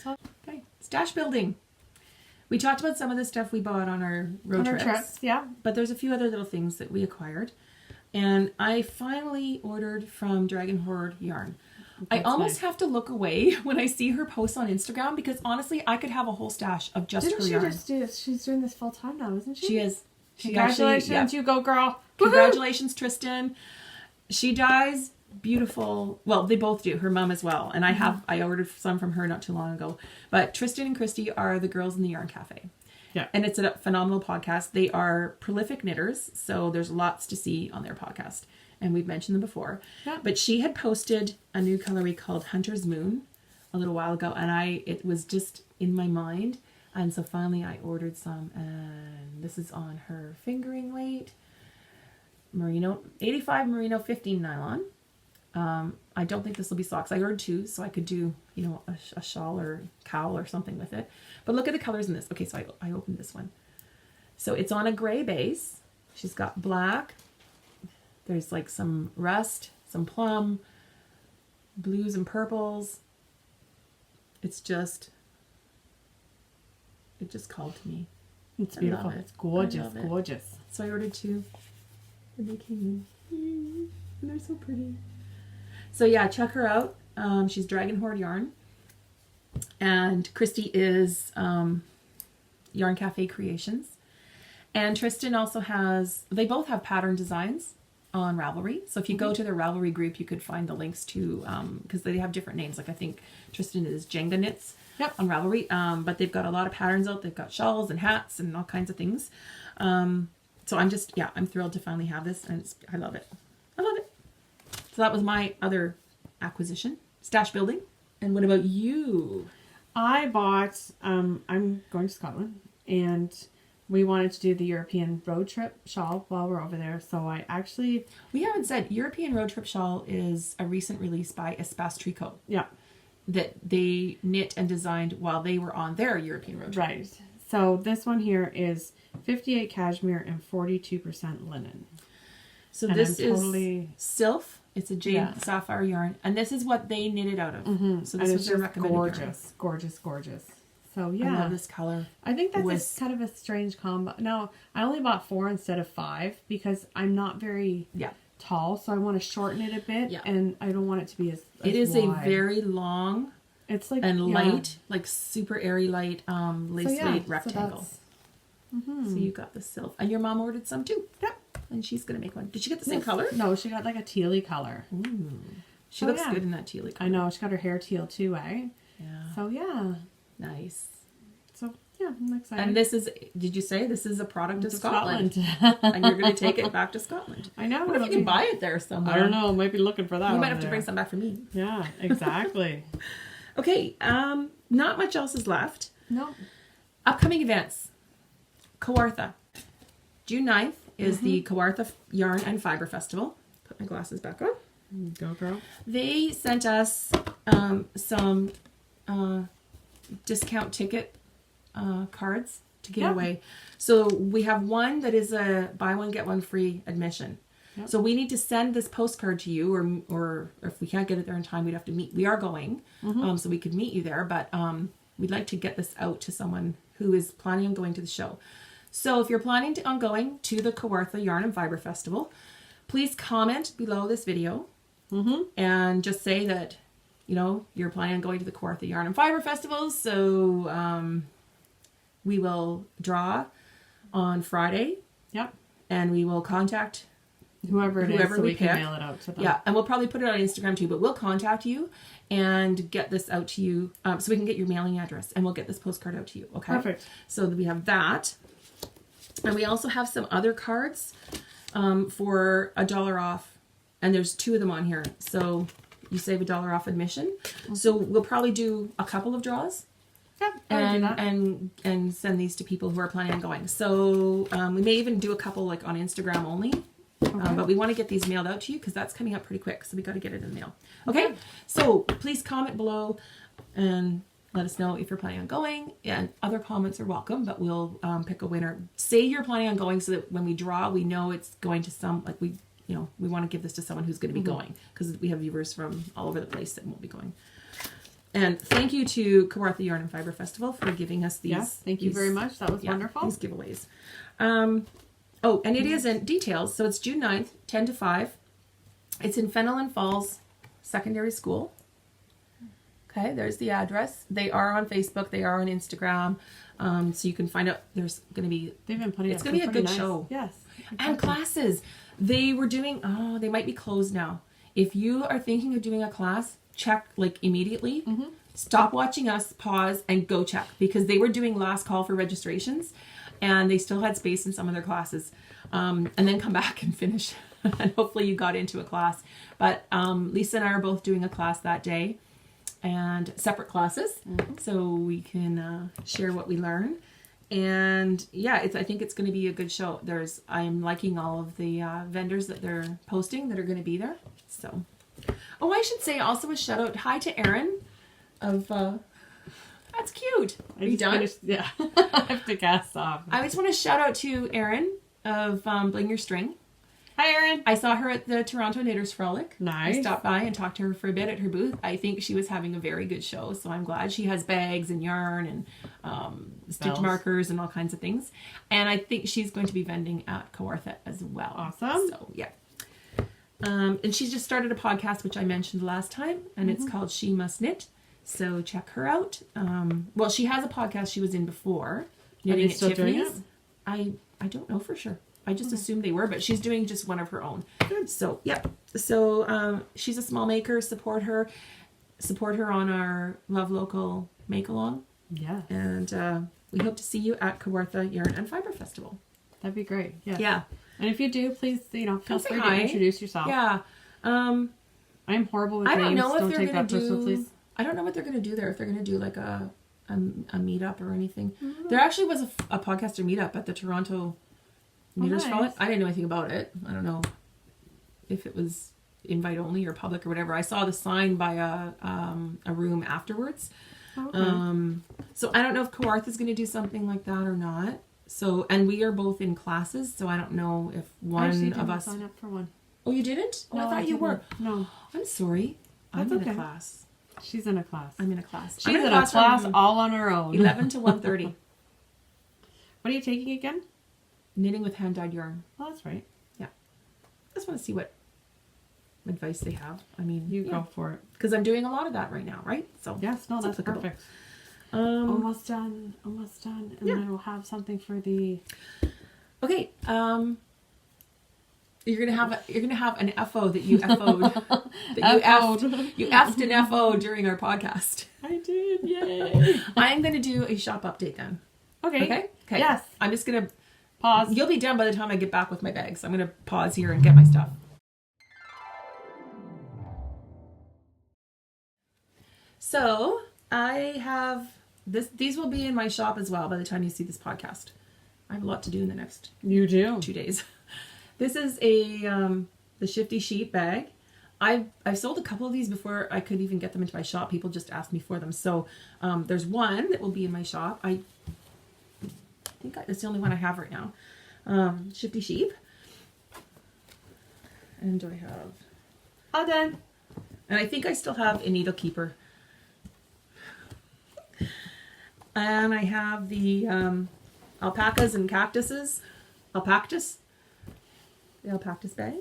all, okay. Stash building. We talked about some of the stuff we bought on our road trips. Yeah. But there's a few other little things that we acquired. And I finally ordered from Dragon Horde Yarn. I almost have to look away when I see her posts on Instagram because honestly, I could have a whole stash of just her yarn. Just do this? She's doing this full time now, isn't she? She is. Congratulations, you go, girl. Congratulations, Tristan. She dyes beautiful. Well, they both do. Her mom as well. And I ordered some from her not too long ago. But Tristan and Christy are the girls in the Yarn Cafe. Yeah. And it's a phenomenal podcast. They are prolific knitters, so there's lots to see on their podcast. And we've mentioned them before. Yeah. But she had posted a new colorway called Hunter's Moon a little while ago, and it was just in my mind. And so finally I ordered some, and this is on her fingering weight. Merino, 85 Merino, 15 nylon. I don't think this will be socks. I ordered 2, so I could do, a shawl or cowl or something with it. But look at the colors in this. Okay, so I opened this one. So it's on a gray base. She's got black. There's like some rust, some plum, blues and purples. It just called to me. It's beautiful. It's gorgeous, gorgeous. So I ordered 2. And they came in. And they're so pretty. So yeah, check her out. She's Dragon Horde Yarn. And Christy is Yarn Cafe Creations. And Tristan also they both have pattern designs on Ravelry. So if you go to their Ravelry group, you could find the links to, because they have different names. Like I think Tristan is Jenga Knits on Ravelry. But they've got a lot of patterns out. They've got shawls and hats and all kinds of things. So I'm thrilled to finally have this, and I love it. I love it. So that was my other acquisition, stash building. And what about you? I bought, I'm going to Scotland, and we wanted to do the European road trip shawl while we're over there. So we haven't said, European road trip shawl is a recent release by Espace Tricot. Yeah. That they knit and designed while they were on their European road trip. Right. So this one here is 58 cashmere and 42% linen. So this is Sylph. It's a jade sapphire yarn. And this is what they knitted out of. Mm-hmm. So this was their recommended gorgeous, gorgeous, gorgeous. So yeah. I love this color. I think that's kind of a strange combo. No, I only bought 4 instead of 5 because I'm not very tall. So I want to shorten it a bit. Yeah. And I don't want it to be as It is wide. a very long... It's like and light, like super airy light lace weight rectangle. So you got the Sylph. And your mom ordered some too. Yep. And she's going to make one. Did she get the same color? No, she got like a tealy color. Ooh. She looks good in that tealy color. I know. She got her hair teal too, eh? Yeah. So yeah. Nice. So yeah, I'm excited. And this is, did you say this is a product of Scotland? And you're going to take it back to Scotland. I know. What if you can buy it there somewhere? I don't know. I might be looking for that. You might have to bring some back for me. Yeah, exactly. Okay, not much else is left. No. Upcoming events. Kawartha. June 9th is the Kawartha Yarn and Fiber Festival. Put my glasses back on. Go, girl. They sent us some discount ticket cards to give away. So we have one that is a buy one, get one free admission. Yep. So we need to send this postcard to you, or if we can't get it there in time, we'd have to meet. We are going, so we could meet you there, but we'd like to get this out to someone who is planning on going to the show. So if you're planning on going to the Kawartha Yarn and Fiber Festival, please comment below this video and just say that, you're planning on going to the Kawartha Yarn and Fiber Festival. So we will draw on Friday. Yep. And we will contact whoever we can mail it out to them. Yeah, and we'll probably put it on Instagram too, but we'll contact you and get this out to you so we can get your mailing address, and we'll get this postcard out to you. Okay. Perfect. So we have that. And we also have some other cards for $1 off, and there's 2 of them on here. So you save $1 off admission. So we'll probably do a couple of draws. Yep, and send these to people who are planning on going. So we may even do a couple like on Instagram only. But we want to get these mailed out to you because that's coming up pretty quick. So we got to get it in the mail. Okay. So please comment below and let us know if you're planning on going. And other comments are welcome, but we'll pick a winner. Say you're planning on going so that when we draw, we know it's going to we want to give this to someone who's going to be going, because we have viewers from all over the place that won't be going. And thank you to Kawartha Yarn and Fiber Festival for giving us these. Yes, thank you very much. That was wonderful. These giveaways. And it is in details. So it's June 9th, 10 to 5. It's in Fenelon Falls Secondary School. Okay, there's the address. They are on Facebook. They are on Instagram. So you can find out. There's going to be... They've been putting It's going to be a good nice show. Yes. Exactly. And classes. They were doing... Oh, they might be closed now. If you are thinking of doing a class, check like immediately. Mm-hmm. Stop watching us, pause, and go check. Because they were doing last call for registrations. And they still had space in some of their classes. And then come back and finish. And hopefully you got into a class. But Lisa and I are both doing a class that day. And separate classes. Mm-hmm. So we can share what we learn. And yeah, I think it's going to be a good show. I'm liking all of the vendors that they're posting that are going to be there. So, I should say also a shout out. Hi to Erin of, that's cute. Are you done? Yeah. I have to cast off. I just want to shout out to Erin of Bling Your String. Hi, Erin. I saw her at the Toronto Knitter's Frolic. Nice. I stopped by and talked to her for a bit at her booth. I think she was having a very good show, so I'm glad. She has bags and yarn and stitch markers and all kinds of things. And I think she's going to be vending at Kawartha as well. Awesome. So, yeah. And she's just started a podcast, which I mentioned last time, and it's called She Must Knit. So check her out. Well, she has a podcast she was in before. Knitting at Tiffany's. I don't know for sure. I just assumed they were, but she's doing just one of her own. Good. So, yeah. So, she's a small maker. Support her. Support her on our Love Local Make-Along. Yeah. And we hope to see you at Kawartha Yarn and Fiber Festival. That'd be great. Yes. Yeah. And if you do, please, feel free hi. to introduce yourself. Yeah. I'm horrible with names. I don't know if they're going to do... please. I don't know what they're going to do there. If they're going to do like a meetup or anything. Mm-hmm. There actually was a podcaster meetup at the Toronto Knitter's Frolic. I didn't know anything about it. I don't know if it was invite only or public or whatever. I saw the sign by a room afterwards. Okay. So I don't know if Kawartha is going to do something like that or not. So, and we are both in classes, so I don't know if one of us sign up for one. Oh, you didn't? Oh, no, I thought you were. No, I'm sorry. I'm in a class. She's in a class. I'm in a class. She's in a class all on her own. 11 to 1:30. What are you taking again? Knitting with hand-dyed yarn. Oh, that's right. Yeah. I just want to see what advice they have. I mean, you go for it. Because I'm doing a lot of that right now, right? So yes, no, that's applicable. Perfect. Almost done. And then we'll have something for the... Okay. You're gonna have an FO that you FO'd. You F'd an FO during our podcast. I did, yay. I'm gonna do a shop update then. Okay. Yes. I'm just gonna pause. You'll be done by the time I get back with my bags. I'm gonna pause here and get my stuff. So I have these will be in my shop as well by the time you see this podcast. I have a lot to do in the next 2 days. This is the Shifty Sheep bag. I've sold a couple of these before I could even get them into my shop. People just asked me for them. So there's one that will be in my shop. I think it's the only one I have right now. Shifty Sheep. And do I have... All done. And I think I still have a needle keeper. And I have the alpacas and cactuses. Alpactus. The alpactus bag.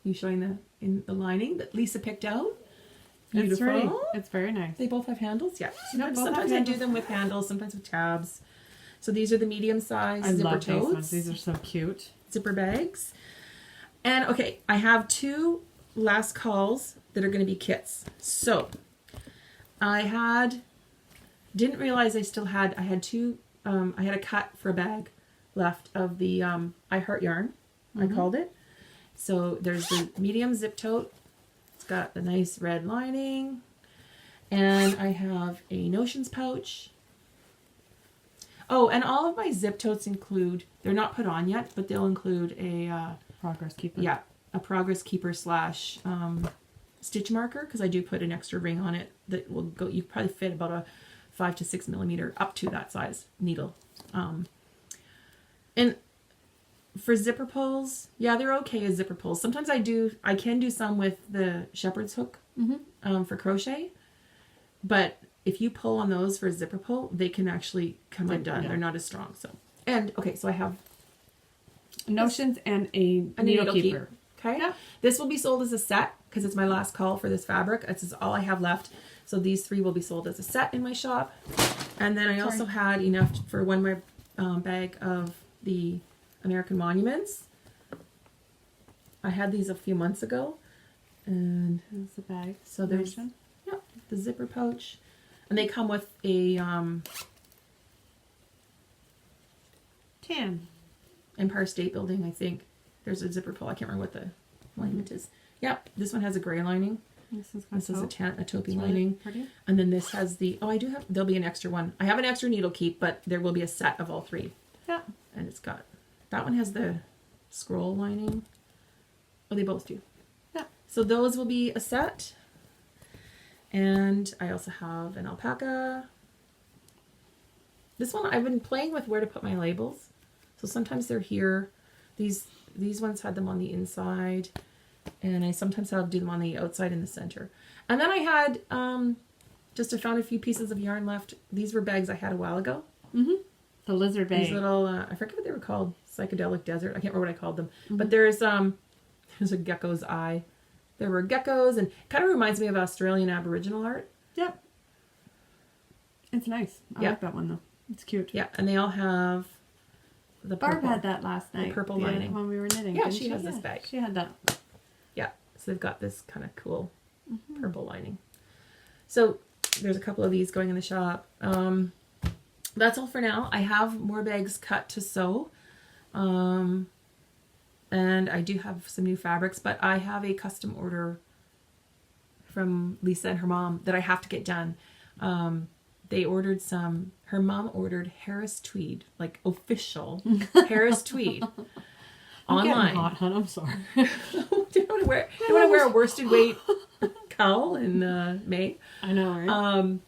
You showing the lining that Lisa picked out. Beautiful. It's very nice. They both have handles. Yeah. Sometimes I do them with handles. Sometimes with tabs. So these are the medium size zipper totes. These ones. These are so cute. Zipper bags. And okay, I have 2 last calls that are going to be kits. So I didn't realize I had 2. I had a cut for a bag left of the I Heart Yarn, I called it. So there's the medium zip tote. It's got the nice red lining. And I have a Notions pouch. Oh, and all of my zip totes include, they're not put on yet, but they'll include a... progress keeper. Yeah, a progress keeper / stitch marker, because I do put an extra ring on it that will go, you probably fit about a 5 to 6 millimeter up to that size needle. And for zipper pulls, yeah, they're okay as zipper pulls. Sometimes I can do some with the shepherd's hook for crochet. But if you pull on those for a zipper pull, they can actually come undone. Yeah. They're not as strong. So, and okay, so I have notions and a needle keeper. Okay. Yeah. This will be sold as a set because it's my last call for this fabric. This is all I have left. So these 3 will be sold as a set in my shop. And then I also had enough for one more bag of the American Monuments. I had these a few months ago. And here's the bag. So there's the zipper pouch. And they come with a tan. Empire State Building, I think. There's a zipper pull. I can't remember what the alignment is. Yep, this one has a gray lining. This is a taupey lining. Pretty. And then this has the, there'll be an extra one. I have an extra needle keep, but there will be a set of all 3. Yeah. And it's got, that one has the scroll lining. Oh, they both do. Yeah. So those will be a set. And I also have an alpaca. This one, I've been playing with where to put my labels. So sometimes they're here. These ones had them on the inside. And I sometimes have do them on the outside in the center. And then I had, I found a few pieces of yarn left. These were bags I had a while ago. Mm-hmm. The lizard bag. These little, I forget what they were called. Psychedelic Desert. I can't remember what I called them. Mm-hmm. But there's a gecko's eye. There were geckos, and it kind of reminds me of Australian Aboriginal art. Yep. It's nice. I like that one, though. It's cute. Yeah, and they all have the purple. Barb had that last night. The purple lining. When we were knitting. Yeah, she has this bag. She had that. Yeah, so they've got this kind of cool purple lining. So there's a couple of these going in the shop. That's all for now. I have more bags cut to sew. And I do have some new fabrics, but I have a custom order from Lisa and her mom that I have to get done. They ordered her mom ordered Harris tweed, like official Harris tweed online. Hot, hun, I'm sorry. Do you want to wear a worsted weight cowl in May? I know, right?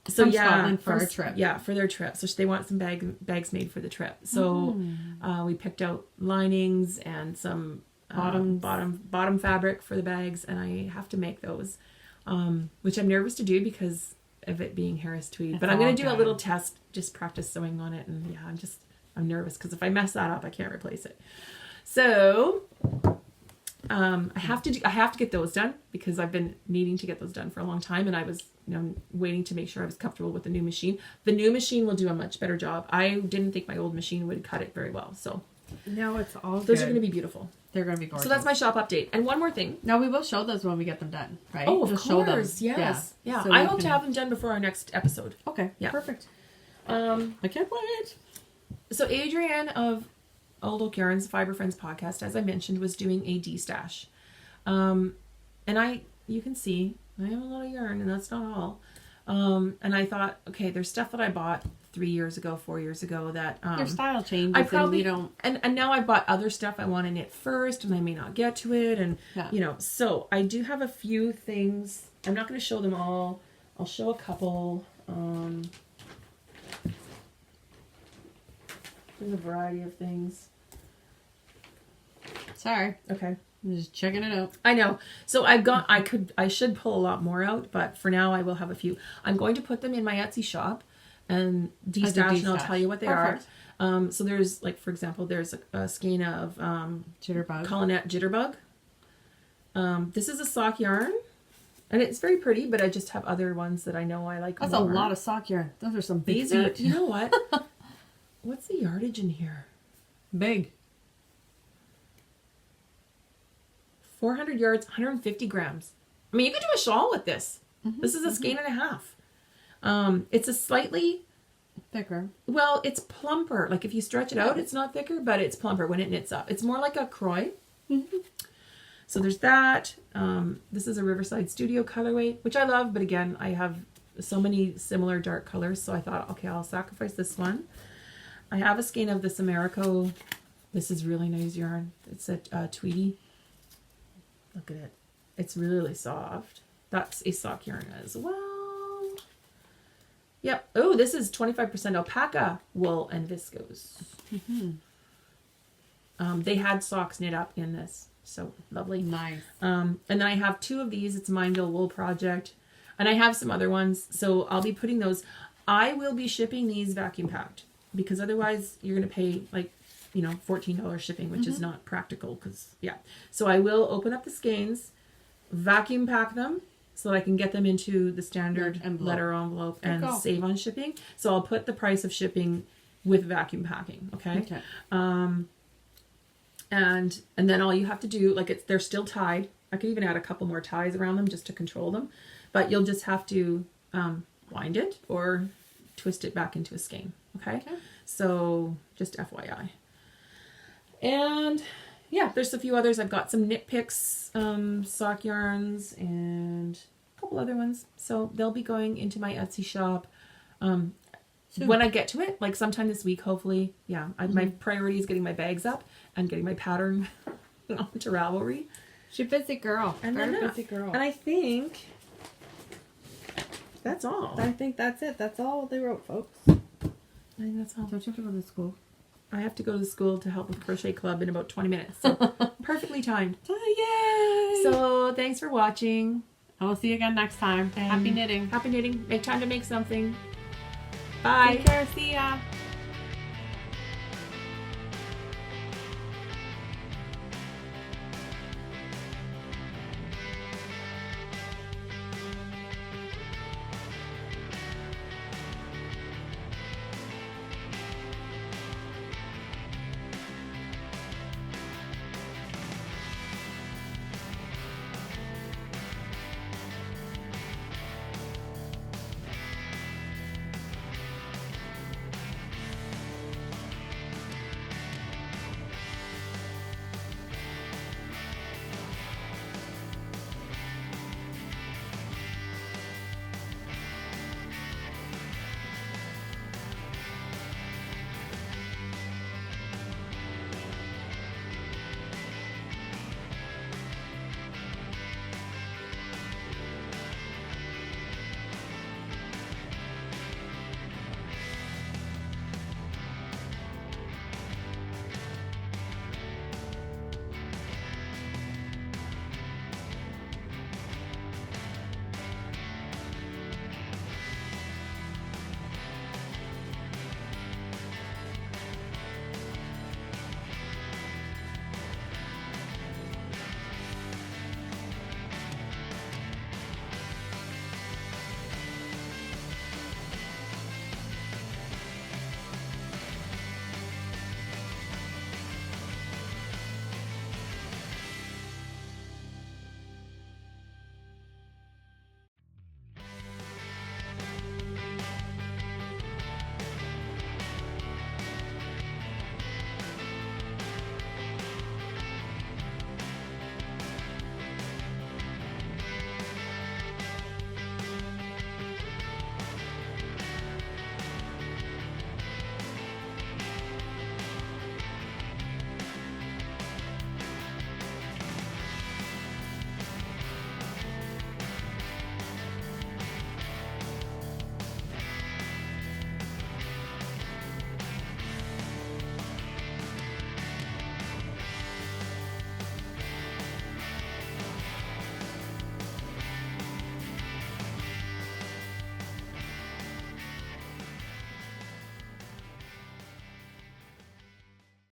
So from Scotland for our trip. Yeah, for their trip. So they want some bags made for the trip. So we picked out linings and some bottom fabric for the bags, and I have to make those, which I'm nervous to do because of it being Harris tweed. But I'm going to do a little test, just practice sewing on it, and I'm nervous because if I mess that up, I can't replace it. So I have to get those done because I've been needing to get those done for a long time, and I was waiting to make sure I was comfortable with the new machine. The new machine will do a much better job. I didn't think my old machine would cut it very well, so no, it's all those are going to be beautiful. They're going to be gorgeous. So that's my shop update. And one more thing. Now we will show those when we get them done, right? Oh, of course. Yes. Yeah. So I hope to have them done before our next episode. Okay. Yeah. Perfect. I can't wait. So Adrienne of Old Oak Yarns Fiber Friends podcast, as I mentioned, was doing a de-stash. And you can see I have a lot of yarn, and that's not all. And I thought, okay, there's stuff that I bought 3 years ago, 4 years ago that your style changes. I probably don't. And now I bought other stuff I want to knit first, and I may not get to it, and so I do have a few things. I'm not going to show them all. I'll show a couple. There's a variety of things. Sorry. Okay. I'm just checking it out. I know. So I should pull a lot more out, but for now I will have a few. I'm going to put them in my Etsy shop and de-stash, and I'll tell you what they are. So there's, like, for example, there's a skein of Jitterbug. Collinette Jitterbug. This is a sock yarn, and it's very pretty, but I just have other ones that I know I like more. That's a lot of sock yarn. Those are some big feet. You know what? What's the yardage in here? Big. 400 yards, 150 grams. I mean, you could do a shawl with this. This is a skein and a half. It's a slightly thicker. Well, it's plumper. Like if you stretch it out, it's not thicker, but it's plumper when it knits up. It's more like a croy. So there's that. This is a Riverside Studio colorway, which I love, but again, I have so many similar dark colors, so I thought, okay, I'll sacrifice this one. I have a skein of this Americo. This is really nice yarn. It's a Tweedy. Look at it. It's really soft. That's a sock yarn as well. Yep. Oh, this is 25% alpaca wool and viscose. They had socks knit up in this. So lovely. Nice. And then I have 2 of these. It's a Mindville Wool project. And I have some other ones. So I'll be putting those. I will be shipping these vacuum packed because otherwise you're going to pay like, you know, $14 shipping, which is not practical because, yeah. So I will open up the skeins, vacuum pack them so that I can get them into the standard letter envelope and save on shipping. So I'll put the price of shipping with vacuum packing. Okay. And then all you have to do, like they're still tied. I could even add a couple more ties around them just to control them. But you'll just have to wind it or twist it back into a skein. Okay? So just FYI. And yeah, there's a few others. I've got some knit picks, sock yarns, and a couple other ones. So they'll be going into my Etsy shop. When I get to it, like sometime this week, hopefully, yeah. My priority is getting my bags up and getting my pattern onto Ravelry. She's a busy girl. Very busy girl. And I think that's all. I think that's it. That's all they wrote, folks. I think that's all. Don't you have to go to school? I have to go to school to help with Crochet Club in about 20 minutes. So perfectly timed. Yay! So thanks for watching. I will see you again next time. Happy knitting. Happy knitting. Make time to make something. Bye. Take care. See ya.